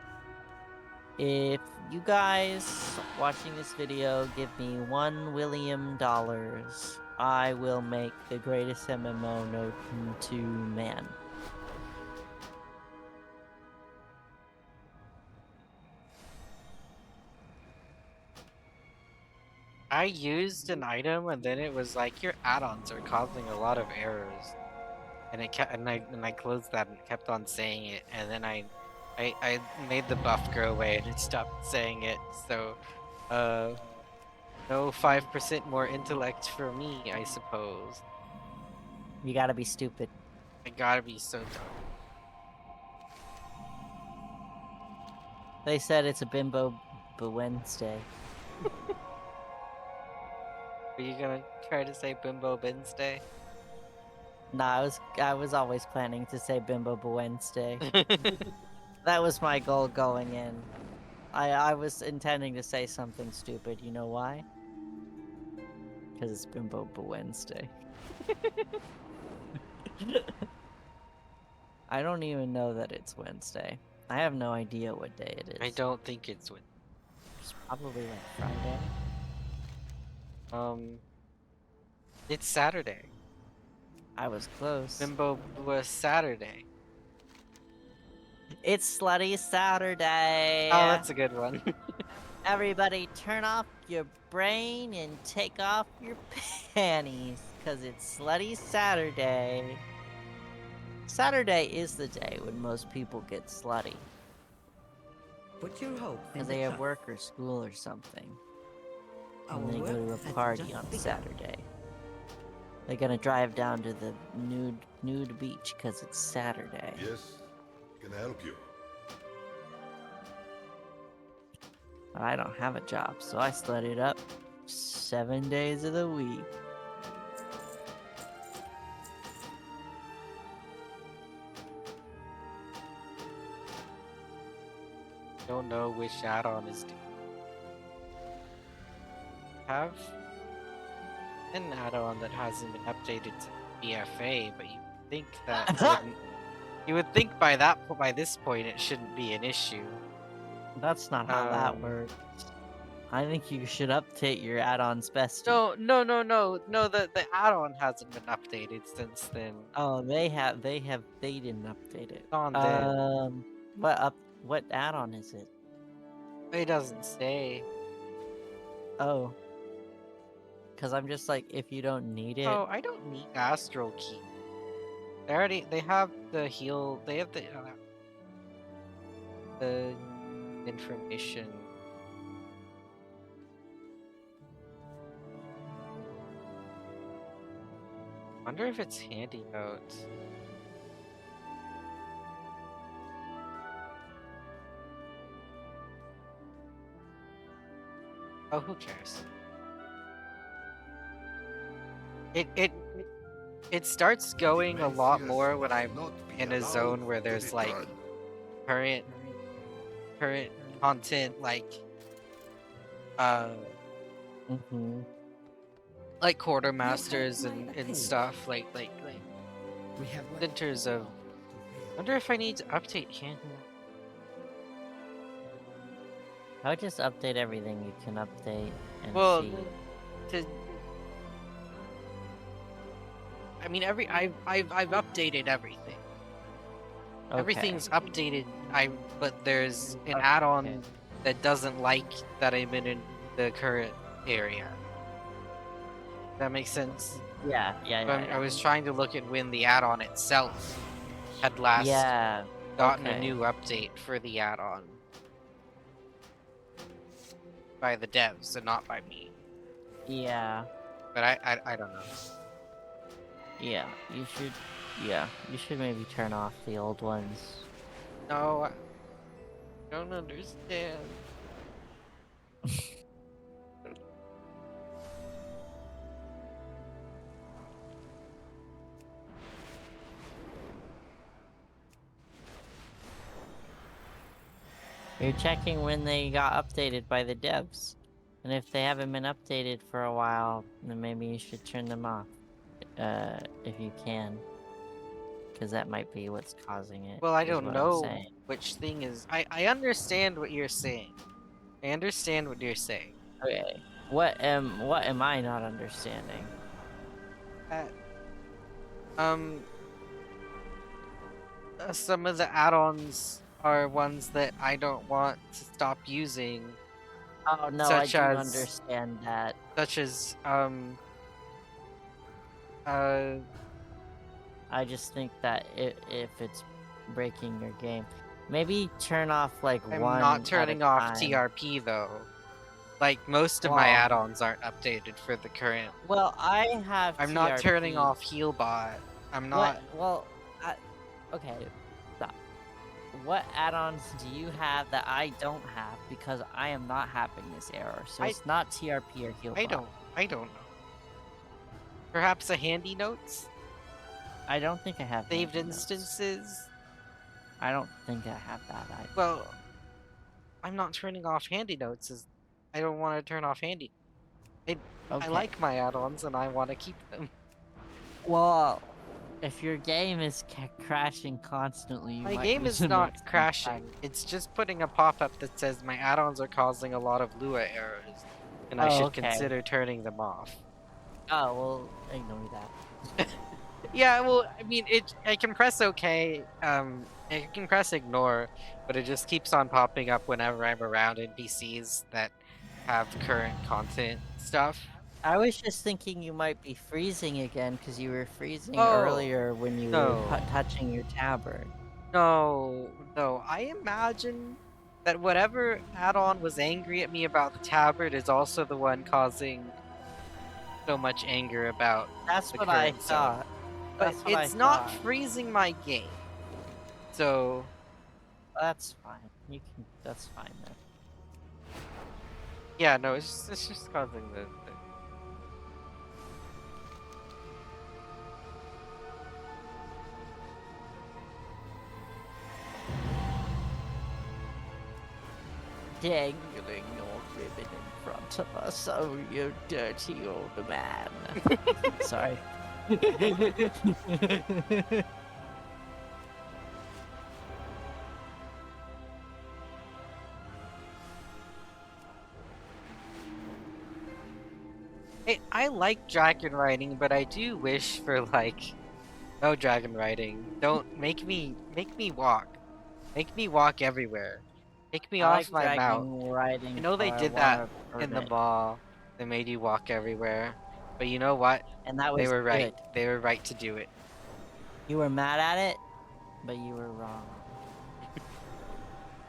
If you guys watching this video give me $1 William, I will make the greatest MMO known to man. I used an item and then it was like your add-ons are causing a lot of errors. And it kept and I closed that and it kept on saying it, and then I made the buff go away and it stopped saying it. So no 5% more intellect for me, I suppose. You gotta be stupid. I gotta be so dumb. They said it's a bimbo Wednesday. Are you gonna try to say Bimbo Wednesday? Nah, I was always planning to say bimbo Wednesday. That was my goal going in. I was intending to say something stupid. You know why? Because it's bimbo Wednesday. I don't even know that it's Wednesday. I have no idea what day it I is. don't think it's with It's probably like Friday. it's Saturday. I was close. Bimbo was Saturday. It's Slutty Saturday! Oh, that's a good one. Everybody turn off your brain and take off your panties, because it's Slutty Saturday. Saturday is the day when most people get slutty. Put your hope in Because the they have trough. work or school or something. Our And they go work to a has party just on begun. Saturday. They're gonna drive down to the nude beach because it's Saturday. Yes, can I help you? But I don't have a job, so I slut it up 7 days of the week. Don't know which add-on is due. Have an add-on that hasn't been updated to BFA, but you think that wouldn't. You would think by this point it shouldn't be an issue. That's not how that works. I think you should update your add-ons bestie. No. The add-on hasn't been updated since then. Oh, they didn't update it. On then. What add-on is it? It doesn't say. Oh. Cause I'm just like, if you don't need it. Oh, I don't need Astral Key. They have the heal. They have the information. Wonder if it's handy notes. Oh, who cares? It starts going a lot more when I'm in a zone where there's like current content, like like quartermasters and stuff, like We have centers of. Wonder if I need to update handy. I would just update everything you can update and Well, see. I mean, I've updated everything. Okay. Everything's updated. But there's an add-on Okay. that doesn't like that I'm in the current area. That makes sense. Yeah. I was trying to look at when the add-on itself had last gotten a new update for the add-on by the devs and not by me. Yeah. But I don't know. Yeah, you should. Yeah, you should maybe turn off the old ones. No, I don't understand. You're checking when they got updated by the devs. And if they haven't been updated for a while, then maybe you should turn them off. If you can. Because that might be what's causing it, Well, I is don't what I'm know saying. which thing is. I understand what you're saying. I understand what you're saying. Okay. What am I not understanding? Uh, um, some of the add-ons are ones that I don't want to stop using, Oh no, I such do as understand that. such as uh I just think that if it's breaking your game, maybe turn off like I'm not one at a turning off time. TRP though. Like most of my Well, add-ons aren't updated for the current. well, I have I'm not turning TRP. off Healbot. I'm What? not. Well, okay, stop. What add-ons do you have that I don't have? Because I am not having this error. So I it's not TRP or Healbot. I don't know. Perhaps a handy notes? I don't think I have Saved handy notes. instances? I don't think I have that either. Well, I'm not turning off handy notes as I don't want to turn off handy. I Okay. like my add-ons and I want to keep them. Well, if your game is crashing constantly, you My might game need is to make not some crashing. It's just putting a pop-up that says my add-ons are causing a lot of Lua errors, and I Oh, should okay. consider turning them off. Oh, well, ignore that. Yeah, well, I mean, I can press OK, I can press ignore, but it just keeps on popping up whenever I'm around NPCs that have current content stuff. I was just thinking you might be freezing again because you were freezing Oh, earlier when you were no. touching your tabard. No, no, I imagine that whatever add-on was angry at me about the tabard is also the one causing so much anger about That's the what I current zone. thought. But That's what I it's not thought. freezing my game. So, That's fine. You can. That's fine then. yeah, no, it's just causing the Dangling your ribbon in front of us, oh, you dirty old man. Sorry. I like dragon riding, but I do wish for like no dragon riding. Don't make me walk. Make me walk everywhere. Take me I off like my mount. dragging I riding, know so they I did that want to in the permit, mall. They made you walk everywhere. But you know what? and that They was were right. good. They were right to do it. You were mad at it, but you were wrong.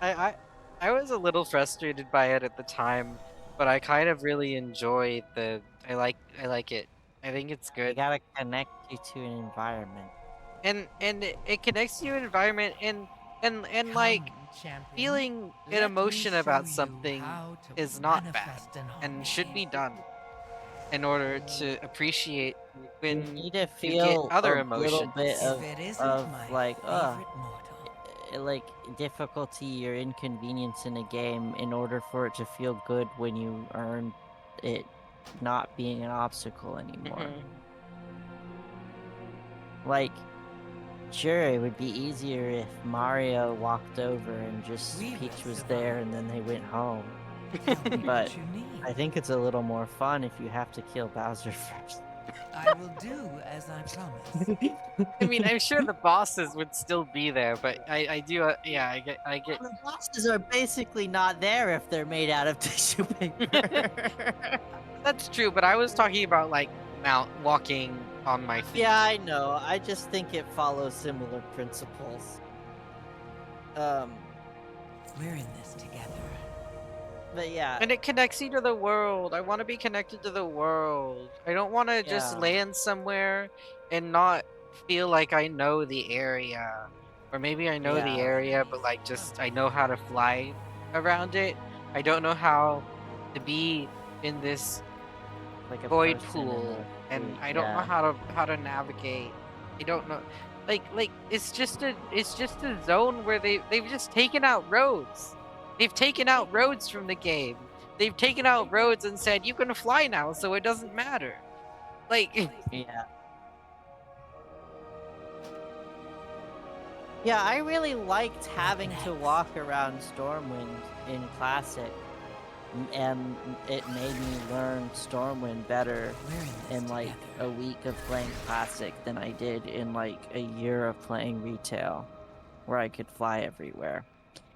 I I I was a little frustrated by it at the time, but I kind of really enjoy the I like it. I think it's They good. gotta connect you to an environment. And it connects you to environment and like Come, champion. feeling an Let me emotion show about you something how to is not bad manifest an and army. should be done in order to appreciate You when need to you get feel other a little emotions. bit If it isn't of my like, favorite mortal. like difficulty or inconvenience in a game in order for it to feel good when you earn it not being an obstacle anymore. Mhm. Like, sure, it would be easier if Mario walked over and just We will Peach was survive. there and then they went home. Tell me But what you need. I think it's a little more fun if you have to kill Bowser first. I will do as I promise. I mean, I'm sure the bosses would still be there, but I do yeah, I get The bosses are basically not there if they're made out of tissue paper. That's true, but I was talking about like mount walking on my feet. Yeah, I know. I just think it follows similar principles. We're in this together. But yeah, And it connects you to the world. I want to be connected to the world. I don't want to just Yeah. land somewhere and not feel like I know the area. Or maybe I know the Yeah, area, but like just I know how to fly around it. I don't know how to be in this like a void person in pool, the and street. I don't know Yeah. how to navigate. I don't know. Like it's just a zone where they've just taken out roads. They've taken out roads from the game. They've taken out roads and said you can fly now, so it doesn't matter. Like Yeah. Yeah, I really liked having to walk around Stormwind in Classic, and it made me learn Stormwind better We're in this in like together. a week of playing Classic than I did in like a year of playing Retail, where I could fly everywhere.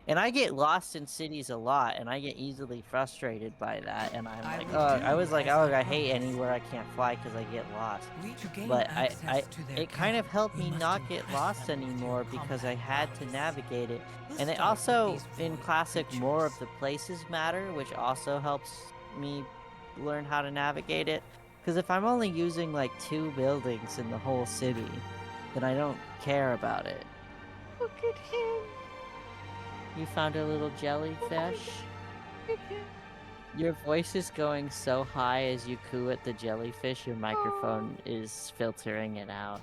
And I get lost in cities a lot, and I get easily frustrated by that. And I'm I like, will oh, do I was like, as oh, I I hate promised. anywhere I can't fly because I get lost. To gain But access to their it kind of capital, helped we me must not get impress lost them with your anymore because I combat had to prowess. navigate it. We'll And it start with also, these in void Classic, more of creatures. the places matter, which also helps me learn how to navigate it. Because if I'm only using like 2 buildings in the whole city, then I don't care about it. look at him. You found a little Oh my jellyfish? god, look at him. Your voice is going so high as you coo at the jellyfish, your Oh, microphone is filtering it out.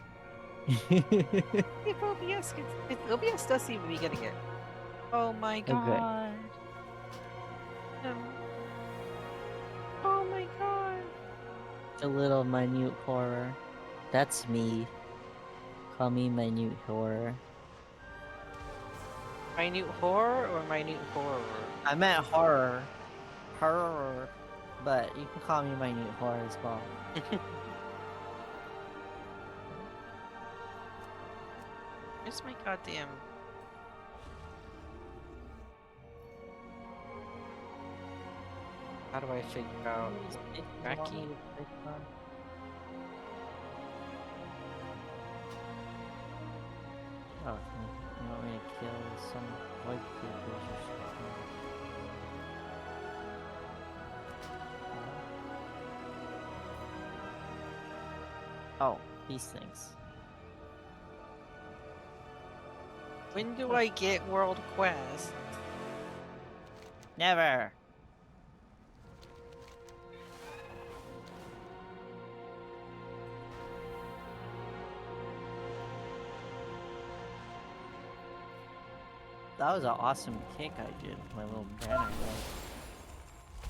if OBS gets if OBS does seem to be getting it. Oh my Oh, good. god. No. Oh my god. A little minute horror. That's me. Call me minute horror. Minute horror or minute horror? I meant horror. Horror. But you can call me minute horror as well. Where's my goddamn? How do I figure out tracking? Oh, you want me to kill some void creatures or something? Oh, these things. When do I get World Quest? Never! That was an awesome kick I did, my little banner there.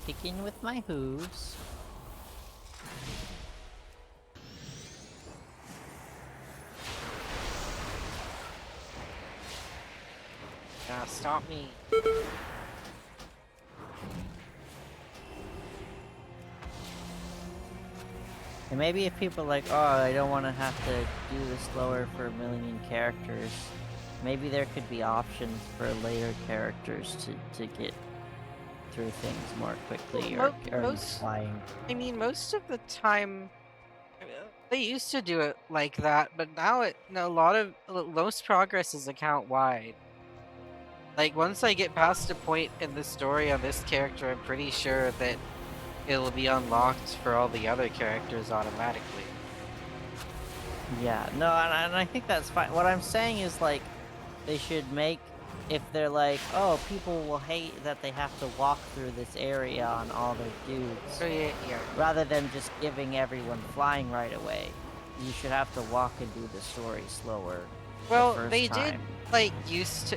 Kicking with my hooves. Stop me. And maybe if people are like, oh, I don't want to have to do this slower for a million characters, maybe there could be options for later characters to get through things more quickly Well, or most, flying. I mean, most of the time, they used to do it like that, but now a lot of most progress is account wide. Like once I get past a point in the story on this character, I'm pretty sure that it'll be unlocked for all the other characters automatically. Yeah, no, and I think that's fine. What I'm saying is, like, they should make, if they're like, oh, people will hate that they have to walk through this area on all their dudes, So yeah, yeah. rather than just giving everyone flying right away, you should have to walk and do the story slower Well, the first they time. did like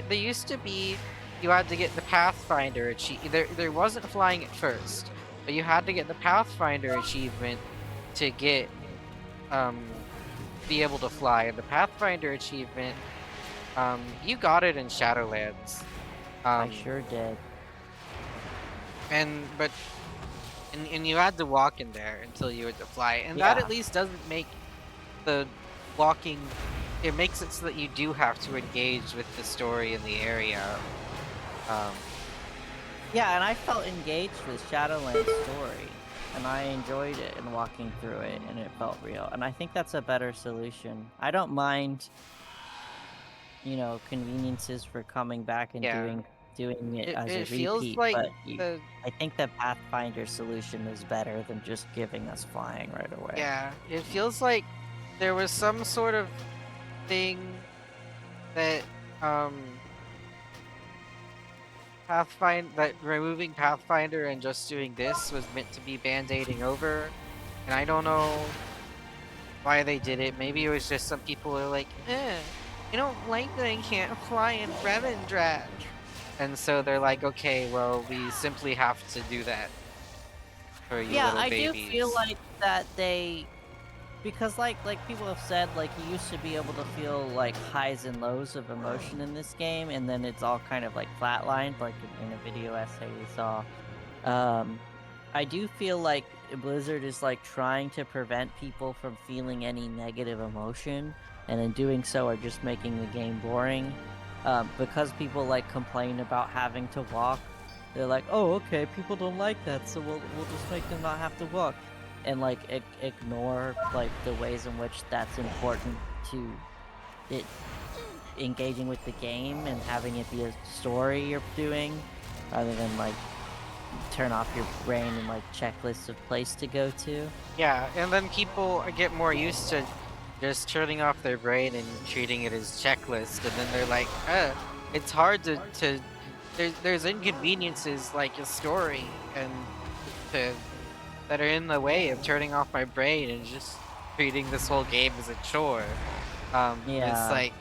they used to be you had to get the Pathfinder achieve there wasn't flying at first, but you had to get the Pathfinder achievement to get be able to fly. And the Pathfinder achievement you got it in Shadowlands. I sure did. And but and you had to walk in there until you had to fly. And that Yeah. at least doesn't make the walking it makes it so that you do have to engage with the story in the area. Um, Yeah, and I felt engaged with Shadowland's story, and I enjoyed it and walking through it, and it felt real. And I think that's a better solution. I don't mind, you know, conveniences for coming back and yeah, doing it as a it feels repeat, like but the I think the Pathfinder solution is better than just giving us flying right away. yeah, it feels like there was some sort of thing that um that removing Pathfinder and just doing this was meant to be band-aiding over, and I don't know why they did it. Maybe it was just some people are like, I don't like that I can't fly in Revendrak. And so they're like, okay, well, we simply have to do that for you Yeah, little I do feel babies. like that they because like people have said like you used to be able to feel like highs and lows of emotion in this game, and then it's all kind of like flatlined, like in a video essay we saw. Um, I do feel like Blizzard is like trying to prevent people from feeling any negative emotion, and in doing so are just making the game boring. Because people like complain about having to walk, they're like, "Oh, okay, people don't like that, so we'll just make them not have to walk," and like ignore like the ways in which that's important to it engaging with the game and having it be a story you're doing, rather than like turn off your brain and like checklists of place to go to. Yeah, and then people get more used to just turning off their brain and treating it as checklist, and then they're like, it's hard to there's inconveniences like a story and to that are in the way of turning off my brain and just treating this whole game as a chore. It's Yeah. like,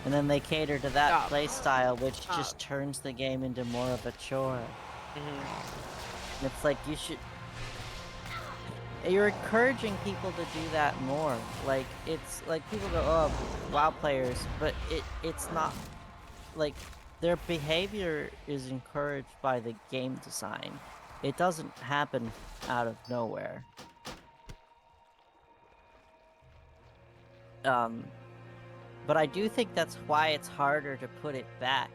And then they cater to that stop, play style, which stop. just turns the game into more of a chore. Hmm. And it's like you're encouraging people to do that more. Like it's like people go, "Oh, WoW players," but it's not like their behavior is encouraged by the game design. It doesn't happen out of nowhere. Um, but I do think that's why it's harder to put it back,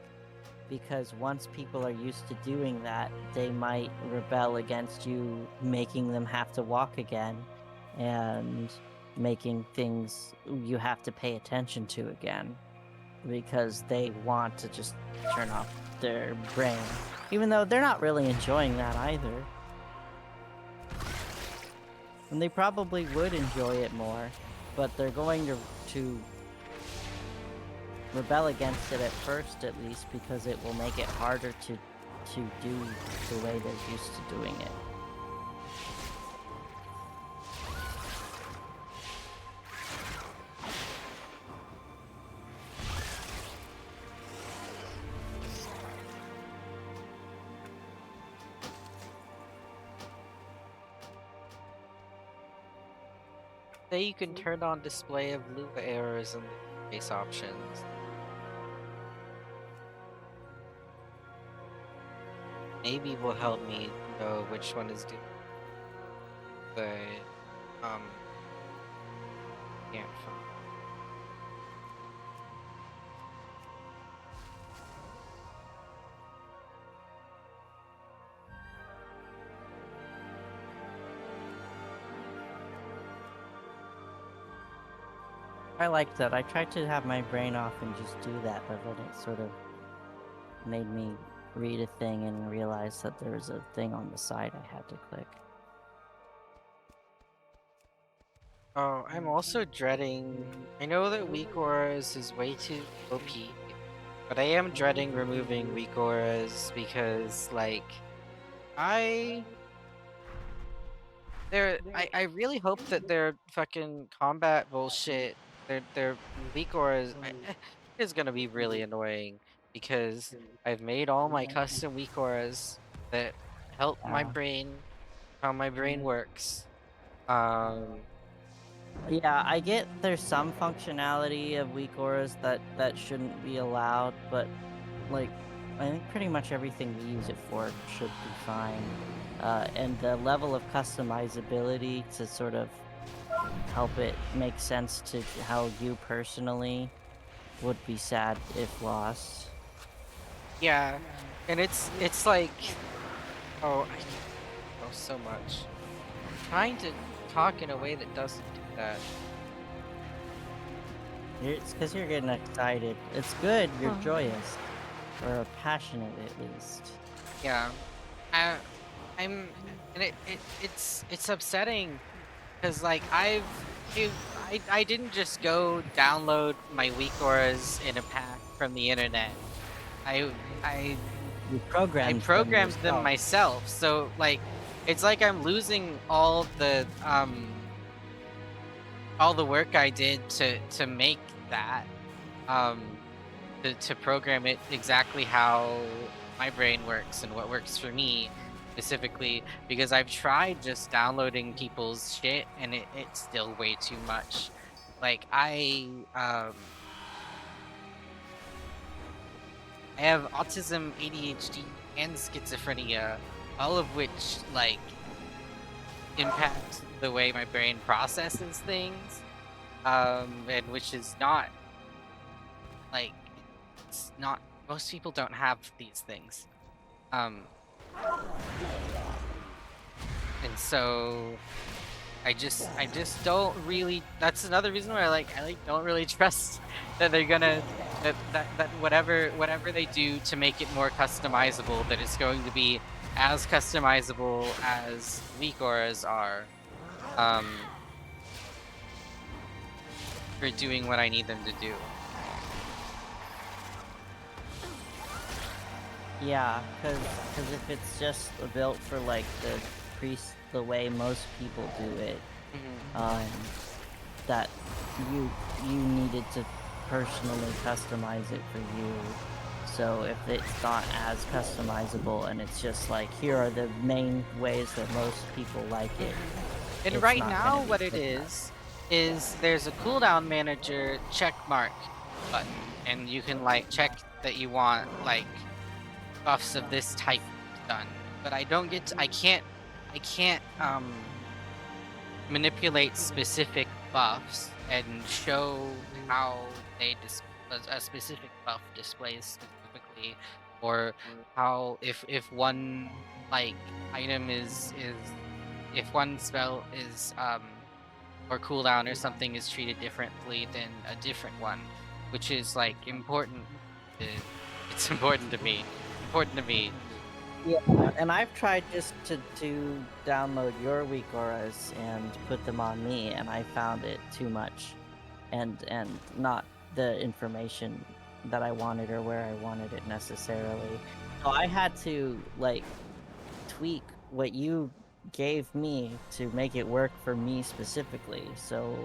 because once people are used to doing that, they might rebel against you making them have to walk again and making things you have to pay attention to again, because they want to just turn off their brain, even though they're not really enjoying that either. And they probably would enjoy it more, but they're going to rebel against it at first, at least, because it will make it harder to do the way they're used to doing it. Say you can turn on display of Lua errors in the interface options. Maybe will help me know which one is doing the can't find. I liked that. I tried to have my brain off and just do that, but then it sort of made me read a thing and realize that there was a thing on the side I had to click. Oh, I'm also dreading. I know that weak auras is way too OP, but I am dreading removing weak auras because, like, I I really hope that their fucking combat bullshit, their weak auras, is gonna be really annoying because I've made all my custom weak auras that help my Yeah. brain, how my brain works. Um, Yeah, I get there's some functionality of weak auras that shouldn't be allowed, but like I think pretty much everything we use it for should be fine. And the level of customizability to sort of help it make sense to how you personally would be sad if lost. yeah, and it's like, oh, I hate oh so much. Trying to talk in a way that doesn't do that. It's because you're getting excited. It's good, you're joyous. Or passionate at least. Yeah, I, I'm, and it's upsetting because like I've I didn't just go download my weak auras in a pack from the internet. I I You I programmed them programmed them yourself. myself. So like it's like I'm losing all the work I did to make that um to program it exactly how my brain works and what works for me specifically, because I've tried just downloading people's shit and it's still way too much. Like I have autism, ADHD, and schizophrenia, all of which like impact the way my brain processes things. And which is not like it's not most people don't have these things. Um and so I just don't really, that's another reason why I don't really trust that they're gonna that whatever they do to make it more customizable, that it's going to be as customizable as weak auras are, um for doing what I need them to do. Yeah, cause if it's just built for like the way most people do it, Hmm. um, that you needed to personally customize it for you. So if it's not as customizable and it's just like here are the main ways that most people like it, Hmm. And it's right not gonna now, be what it good enough. is there's a cooldown manager check mark button, and you can like check that you want like buffs of this type done. But I don't get to, I can't manipulate specific buffs and show how a specific buff displays specifically, or how if one like item is if one spell is or cooldown or something is treated differently than a different one, which is like important. To, it's important to me. Yeah, and I've tried just to download your weak auras and put them on me, and I found it too much, and not the information that I wanted or where I wanted it necessarily. So I had to like tweak what you gave me to make it work for me specifically. So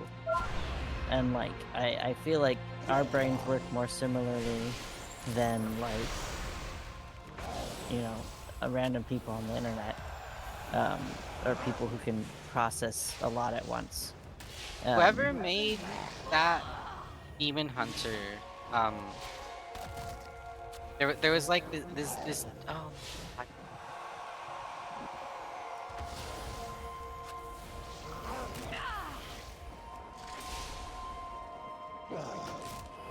and like I feel like our brains work more similarly than like you know random people on the internet or people who can process a lot at once. Whoever Um, made that demon hunter, there was like this oh my god.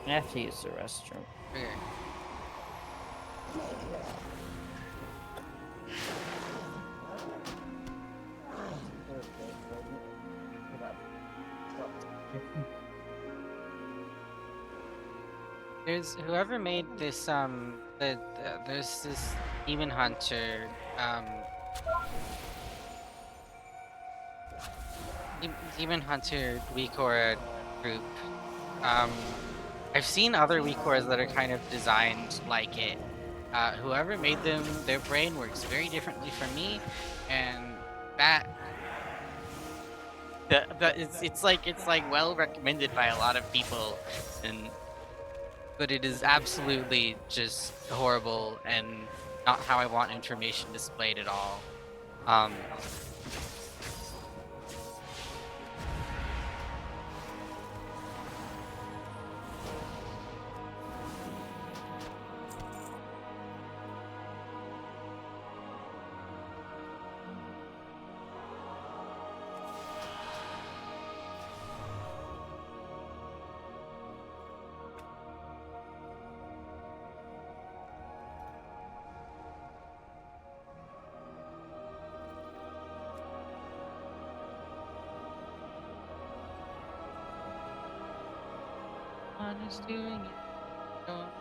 I have to use the restroom. Okay. There's whoever made this there's this demon hunter demon hunter WeCore group. um I've seen other WeCores that are kind of designed like it. Whoever made them, their brain works very differently from me, and that it's like well recommended by a lot of people, and but it is absolutely just horrible and not how I want information displayed at all. Um, one is doing it. Don't.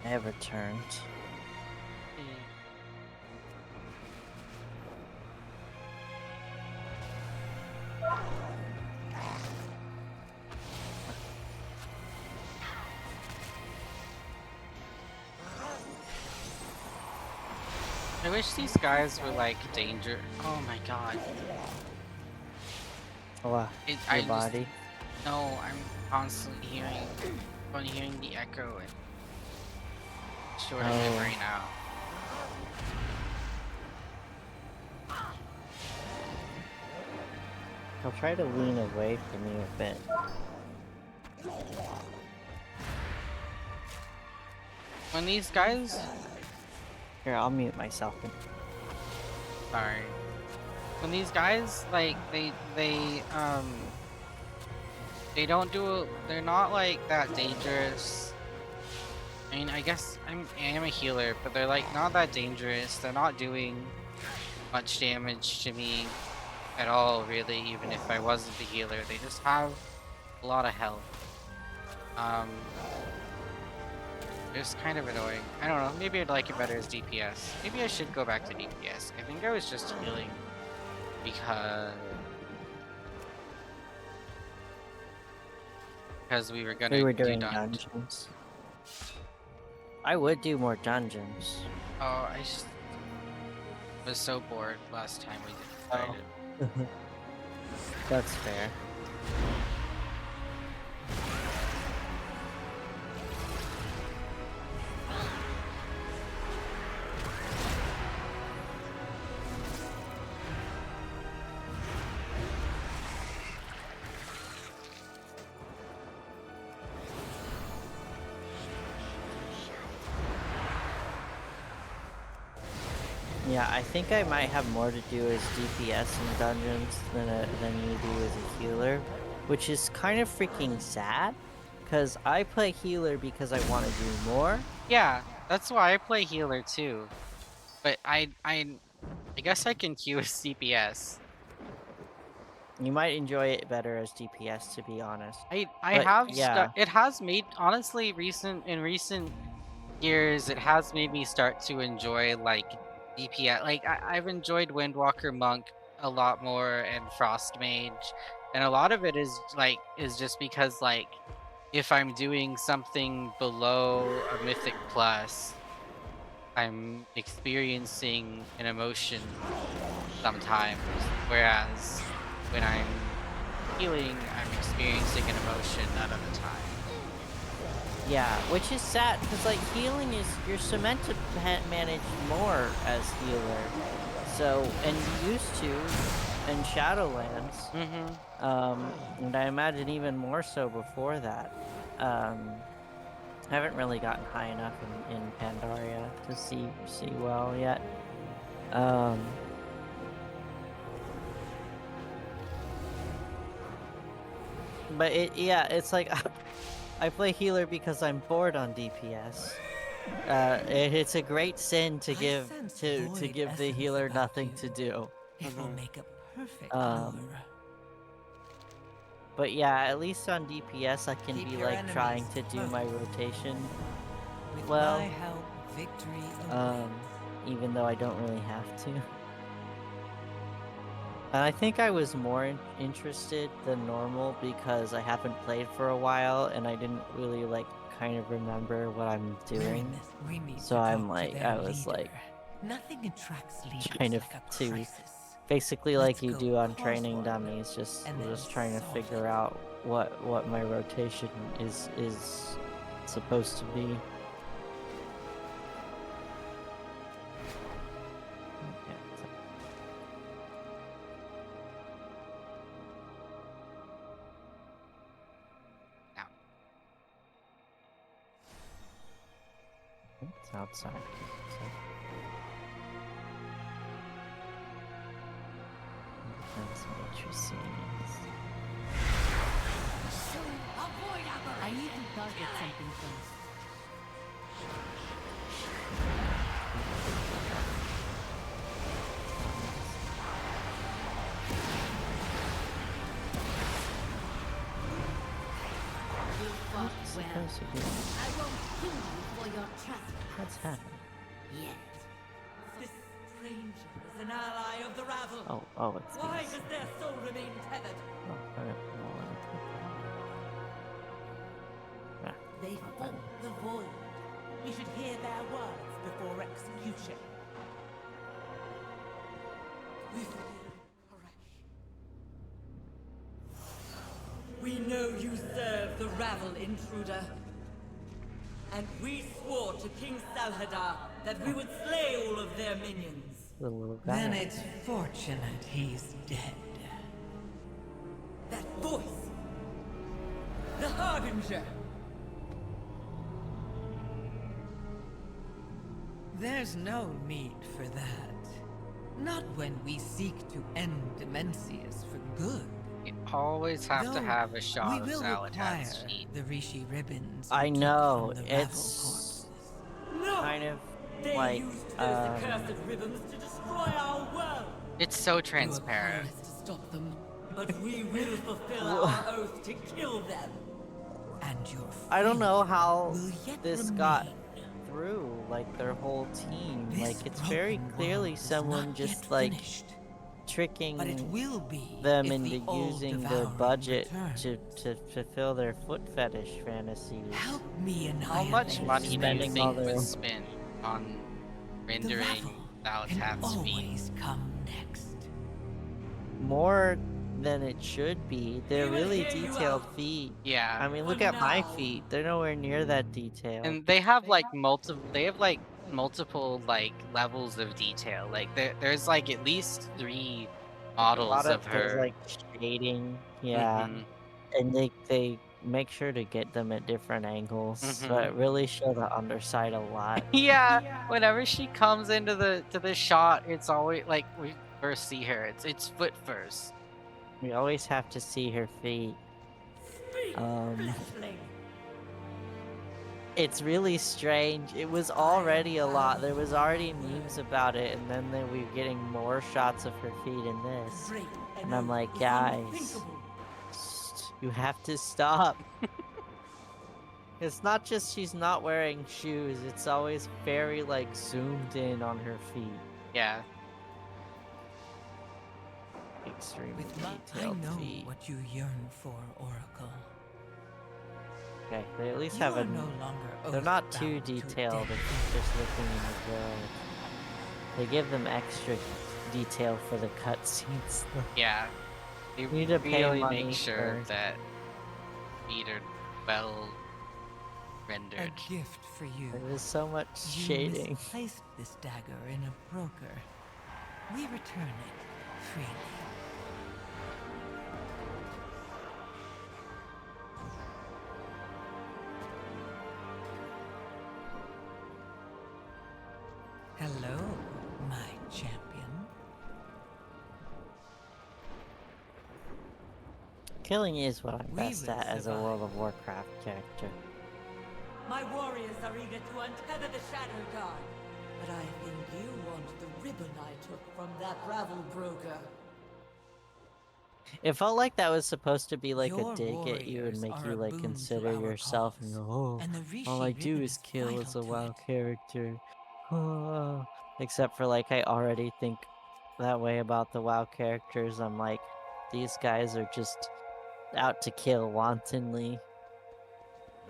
I have returned. I wish these guys were like danger. Oh my god. Oh, I your just body. no. I'm constantly hearing the echo and short of memory Oh. now. I'll try to lean away from you a bit. When these guys, Here, I'll mute myself. sorry. When these guys like they don't do. They're not like that dangerous. I mean, I guess I am a healer, but they're like not that dangerous. They're not doing much damage to me at all, really. Even if I wasn't the healer, they just have a lot of health. It's kind of annoying. I don't know. Maybe I'd like it better as DPS. Maybe I should go back to DPS. I think I was just healing because we were We gonna were do doing dungeons. dungeons. I would do more dungeons. Oh, I just was so bored last time we did it. Oh. That's fair. Yeah, I think I might have more to do as DPS in dungeons than you do as a healer, which is kind of freaking sad, because I play healer because I want to do more. Yeah, that's why I play healer too. But I guess I can queue as CPS. You might enjoy it better as DPS, to be honest. I But have yeah, it has made honestly in recent years it has made me start to enjoy like DPS. Like I've enjoyed Windwalker Monk a lot more and Frost Mage, and a lot of it is just because like if I'm doing something below a Mythic Plus, I'm experiencing an emotion sometimes, whereas when I'm healing, I'm experiencing an emotion none of the time. yeah, which is sad, because like healing is, you're meant to manage more as healer. So, and you used to in Shadowlands. And I imagine even more so before that. I haven't really gotten high enough in Pandaria to see well yet. But it's like I play healer because I'm bored on DPS. It's a great sin to give the healer nothing to do. It will make a perfect Um, lure. But yeah, at least on DPS I can Keep be your like trying enemies to do my close. rotation With well. my help, victory awaits. Even though I don't really have to. And I think I was more interested than normal because I haven't played for a while and I didn't really like kind of remember what I'm doing. We need So to I'm talk like, to their I was like leader. Nothing attracts leaders kind of like a to crisis. basically Let's like you go do on cause training one, dummies, just and then trying to solve figure it. out what my rotation is supposed to be. Okay, so Now, it's outside. Defense matrices. I need to target something first. fought It's well. supposed to be. I won't kill you for your trespass. What's happening? Yet. This stranger is an ally of the Ravel. Oh, it's Why these. does their soul remain tethered? Oh, alright. Well, let me click that. They fought the void. We should hear their words before execution. We know you serve the Ravel, intruder. And we swore to King Salhadar that we would slay all of their minions. The little guy. Then it's fortunate he's dead. That voice! The Harbinger! There's no need for that. Not when we seek to end Demencius for good. You always have to Though have a shot we of will require Saladin's feet. the Rishi ribbons I we took know, from the Ravel it's corpses. No! kind of They like, used those accursed ribbons to destroy our world! It's so transparent. You to stop them, but we will fulfill our oath to kill them. And your I don't know how will yet this got remain. through, like, their whole team. This Like, it's very broken clearly world is someone not just, yet like, finished, tricking but it will be them if into the old using their devouring budget returns. to fulfill their foot fetish fantasies. Help me How much annihilate money do you Spending all think their- was spent on the rendering Ravel can Saladin's feet? always come next. More than it should be. They're We will really hear you detailed out. feet. Yeah. I mean, For look at my now. feet. They're nowhere near that detailed. And they have like multiple like levels of detail. Like there's like at least 3 A models lot of there's her. like shading, yeah, Mhm. and they make sure to get them at different angles, so Mhm. it really show the underside a lot. Yeah, whenever she comes into the shot, it's always like we first see her. It's foot first. We always have to see her feet. Speak, blessling. It's really strange. It was already a lot. There was already memes about it, and then we're getting more shots of her feet in this. Break And I'm oath like, is guys, unthinkable. you have to stop. It's not just she's not wearing shoes, it's always very, like, zoomed in on her feet. Yeah. Extremely With I detailed know feet. what you yearn for, Oracle. Okay, they at least You have are a... no longer They're not too oath-bound to detailed death. if you're just looking in the world. They give them extra detail for the cutscenes. Yeah. They Need to pay really money make sure for- that feet are well A rendered. gift for you. There's so much You shading. misplaced this dagger in a broker. We return it freely. Hello, my champion. Killing is what I'm We best will at as a survive. World of Warcraft character. My warriors are eager to untether the Shadow Guard. But I think you want the ribbon I took from that Ravel broker. It felt like that was supposed to be like Your a dig at you and warriors make are you a like boon to consider our yourself and cause, go, and the oh, all I Rishi do ribbon is is kill as vital a to WoW it. character. Except for like I already think that way about the WoW characters. I'm like, these guys are just out to kill wantonly.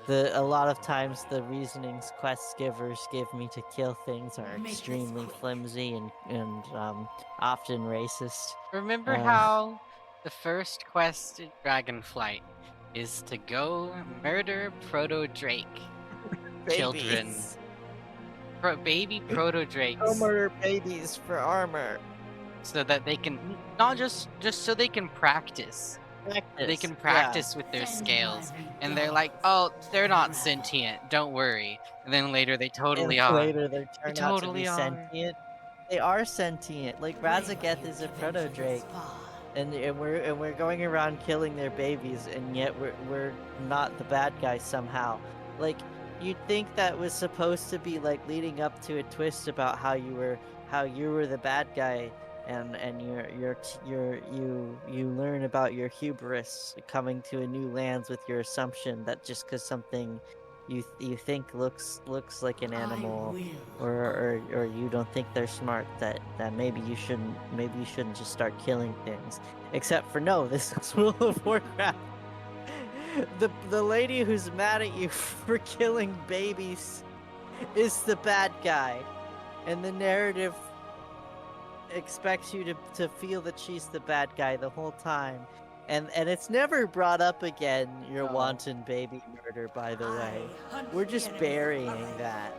A lot of times the reasonings quest givers give me to kill things are Make this extremely quick. flimsy and often racist. Remember Uh, how the first quest in Dragonflight is to go murder Proto Drake children. Babies. Baby Proto Drakes. Go murder babies for armor. So that they can not just so they can practice. They can practice with their scales. And they're like, oh, they're not sentient, don't worry. And then later they totally And are. later they They turn out to totally be are. sentient. They are sentient. Like Razageth is a proto drake, and we're going around killing their babies, and yet we're not the bad guys somehow. Like you'd think that was supposed to be like leading up to a twist about how you were the bad guy, and you learn about your hubris coming to a new lands with your assumption that just because something you think looks like an animal, or you don't think they're smart, that maybe you shouldn't just start killing things. Except for no, this is World of Warcraft. The lady who's mad at you for killing babies is the bad guy, and the narrative expects you to feel that she's the bad guy the whole time. And it's never brought up again, your wanton baby murder, by the way. We're just burying that.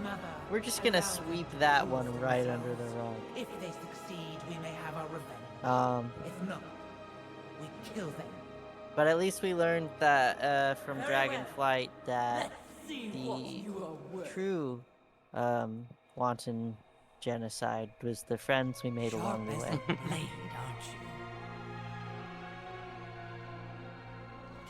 Mother, We're just gonna allow them sweep to that prove one right under the rug. If they succeed, we may have our revenge. If not, we kill them. But at least we learned that from Very well. Dragonflight that Let's see what the you are worth. true wanton genocide was the friends we made along the Sharp way. as a blade, aren't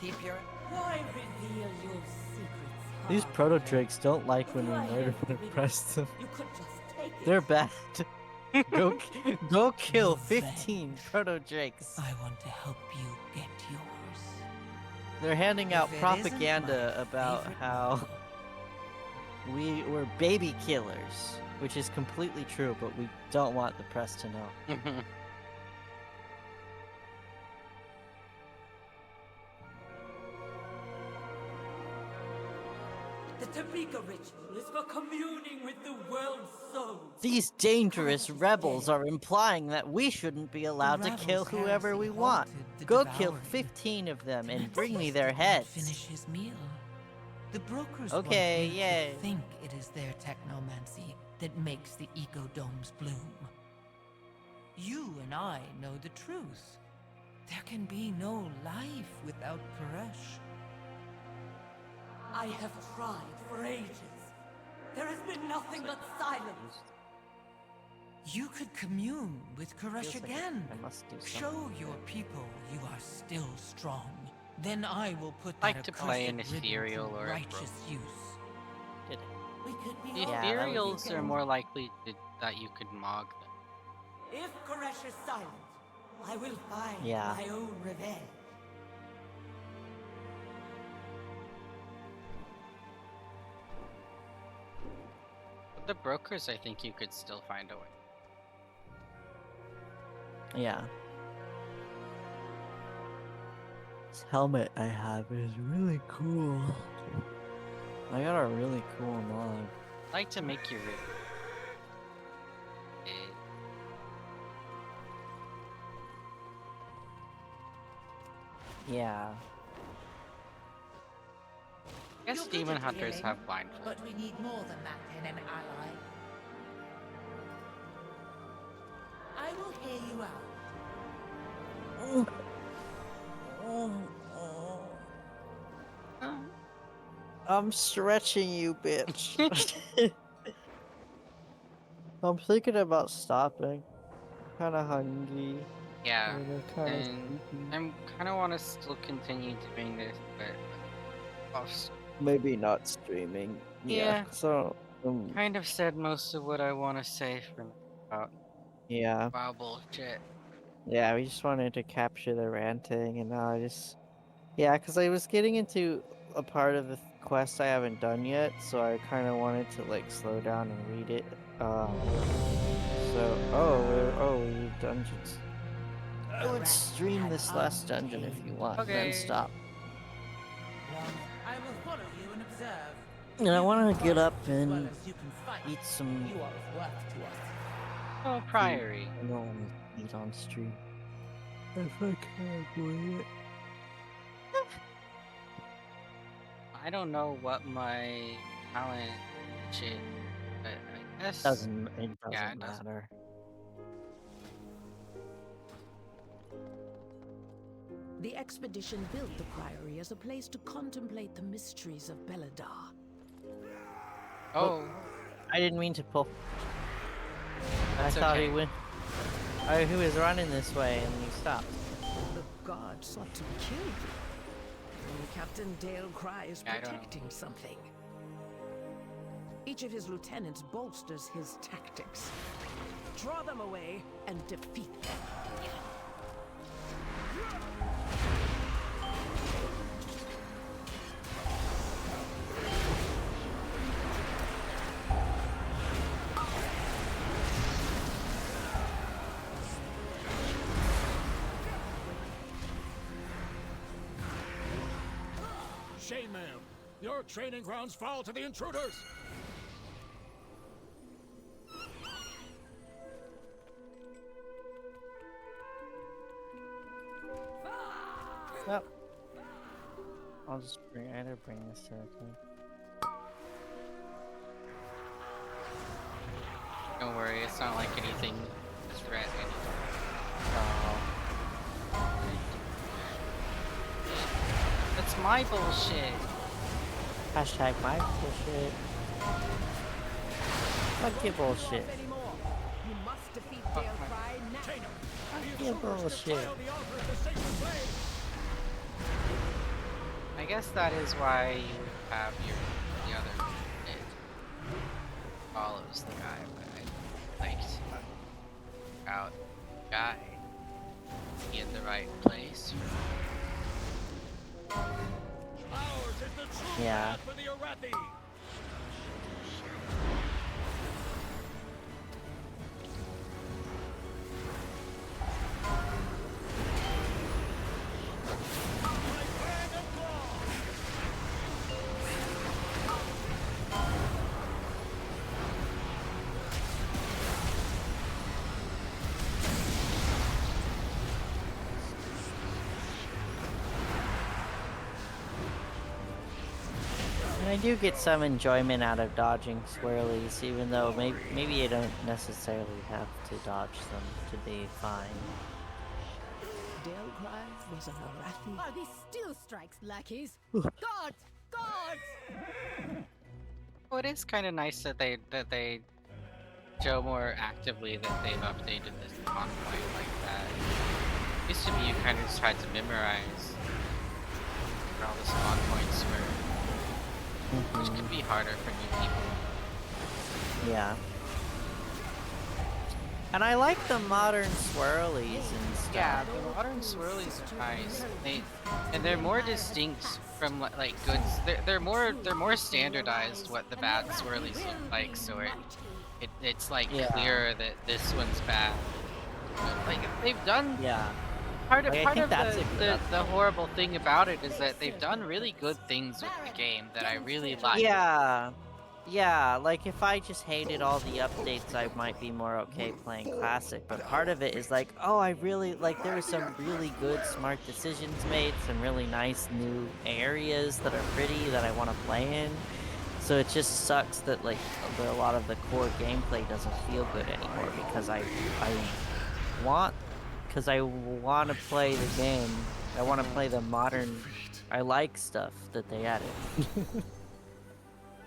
you? Keep your... Why reveal your secrets? These proto-drakes don't like when we murder and oppress them. You could just take it. They're bad. Go kill Revenge. 15 proto-drakes. I want to help you get yours. They're handing out If it propaganda isn't my about favorite how we were baby killers, which is completely true, but we don't want the press to know. The Tamika ritual is for communing with the world's soul. These dangerous rebels are implying that we shouldn't be allowed to rebels' kill whoever heresy we want. halted the Go kill devouring. 15 of them and Next bring me is their to heads. Finish his meal. The brokers Okay, want you yay. to think it is their technomancy that makes the ecodomes bloom. You and I know the truth. There can be no life without Koresh. I have tried for ages. There has been nothing but silence. You could commune with Koresh Feels like again. I must do something. Show your people you are still strong. Then I will put Like that to play an accursed ribbon ethereal to or a righteous use. Did it? We could be The Yeah, that would be ethereals are good. more likely that you could mog them. If Koresh is silent, I will find Yeah. my own revenge. But the brokers, I think you could still find a way. Yeah. This helmet I have is really cool. I got a really cool mod. I'd like to make you ribbon. Yeah. I guess You're good demon at hunters killing, have blindfold. But we need more than that in an ally. I will hear you out. I'm stretching you, bitch. I'm thinking about stopping. Kinda hungry. Yeah, and I'm kinda and sleepy. I'm kind of want to still continue doing this, but off. Maybe not streaming. Yeah. So, Kind of said most of what I want to say for now about yeah. wow bullshit. Yeah, we just wanted to capture the ranting, and now I just... Yeah, because I was getting into a part of the quest I haven't done yet, so I kind of wanted to, like, slow down and read it. We need dungeons. I would stream this last dungeon if you want, Okay. then stop. I will follow you and observe. And I You want can to get fight up as well and as you can fight. eat some... You are of worth to us. Oh, Priory. I don't want to eat on stream. If I can avoid it. I don't know what my talent shit, but I guess It doesn't Yeah, it doesn't. matter. The expedition built the Priory as a place to contemplate the mysteries of Beladar. Oh, I didn't mean to pull. That's I thought he okay. went. He was running this way and he stopped. The guard sought to kill you. And Captain Dale Cry is Yeah, I don't know. protecting something. Each of his lieutenants bolsters his tactics. Draw them away and defeat them. Shame, ma'am. Your training grounds fall to the intruders. Yep. I'll just bring. I gotta bring this to the thing. Don't worry, it's not like anything is threat anymore. Oh. That's my bullshit. Hashtag my bullshit. Fuck your bullshit. You must defeat Dalecry now. Fuck your bullshit. I guess that is why you have the other it follows the guy, but I liked out guy be in the right place. Ours is the true Yeah. path for the Arathi. And I do get some enjoyment out of dodging swirlies, even though maybe you don't necessarily have to dodge them to be fine. Dalecry was an Arathi. Are these steel strikes, lackeys? Guards! Guards! Well, it is kind of nice that they show more actively that they've updated this spawn point like that. Used to be you kind of just tried to memorize where all the spawn points were, which could be harder for new people. Yeah. And I like the modern swirlies and stuff. Yeah, the modern swirlies are nice. They're more distinct from like goods. They're more standardized what the bad swirlies look like. So it's like clear that this one's bad. Like they've done. Yeah. Part of that's the horrible thing about it is that they've done really good things with the game that I really like. Yeah. Yeah, like if I just hated all the updates, I might be more okay playing Classic. But part of it is like, oh, I really, like, there were some really good, smart decisions made, some really nice new areas that are pretty that I want to play in. So it just sucks that, like, a lot of the core gameplay doesn't feel good anymore because I want to play the game. I want to play the modern, I like stuff that they added.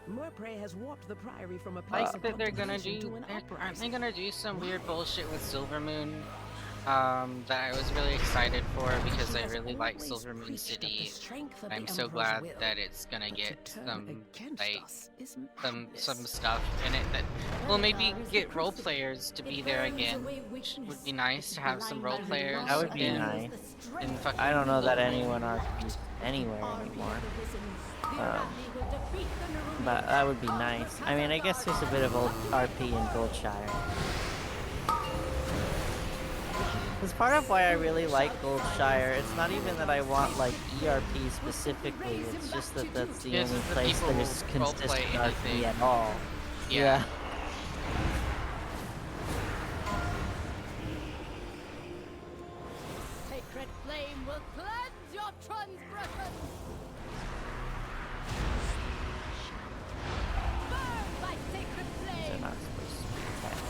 Murprey has warped the Priory from a I place think of that they're gonna contemplation do. to an Aren't they uprising. gonna do some weird bullshit with Silvermoon? That I was really excited for because I really like Silvermoon City. I'm so glad that it's gonna get some like some stuff in it that will maybe get role players to be there again. Which would be nice to have some role players. That would be in, nice. in fucking I don't know that Silvermoon. anyone RPs anywhere anymore. But that would be nice. I mean, I guess there's a bit of old RP in Goldshire. Because part of why I really like Goldshire, it's not even that I want, like, ERP specifically, it's just that that's the It's only the place people there's who roleplay consistent anything. RP at all. Yeah. Sacred flame will cleanse your transgressions! Burn by sacred They're flame! not supposed to be attacked.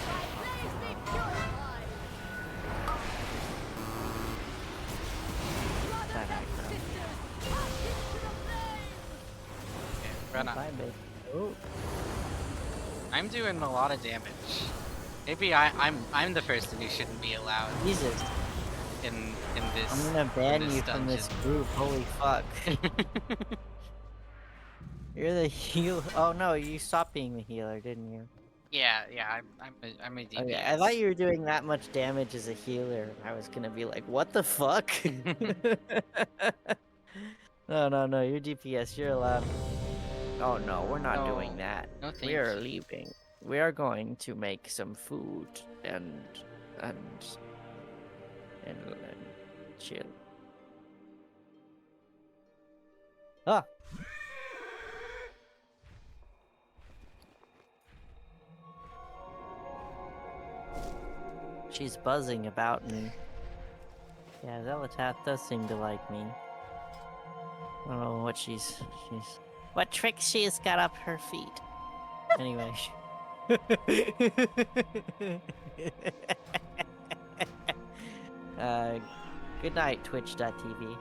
By blaze be purified! Brothers That and aggro. sisters, pass into the flame! Run up. Bye, babe. Oh. I'm doing a lot of damage. Maybe I'm the person who shouldn't be allowed Jesus. in this. I'm gonna ban in you from this dungeon. group, holy fuck. You're the healer. Oh no, you stopped being the healer, didn't you? Yeah, I'm a Okay, I thought DPS. you were doing that much damage as a healer. I was gonna be like, what the fuck? No, you're DPS. You're allowed. Oh no, we're not doing No, that. no, We thank are you. leaving. We are going to make some food and and and chill. Ah, she's buzzing about me. Yeah, Zelatath does seem to like me. I don't know what what tricks she's got up her feet. Anyway. uh, good night, Twitch.tv.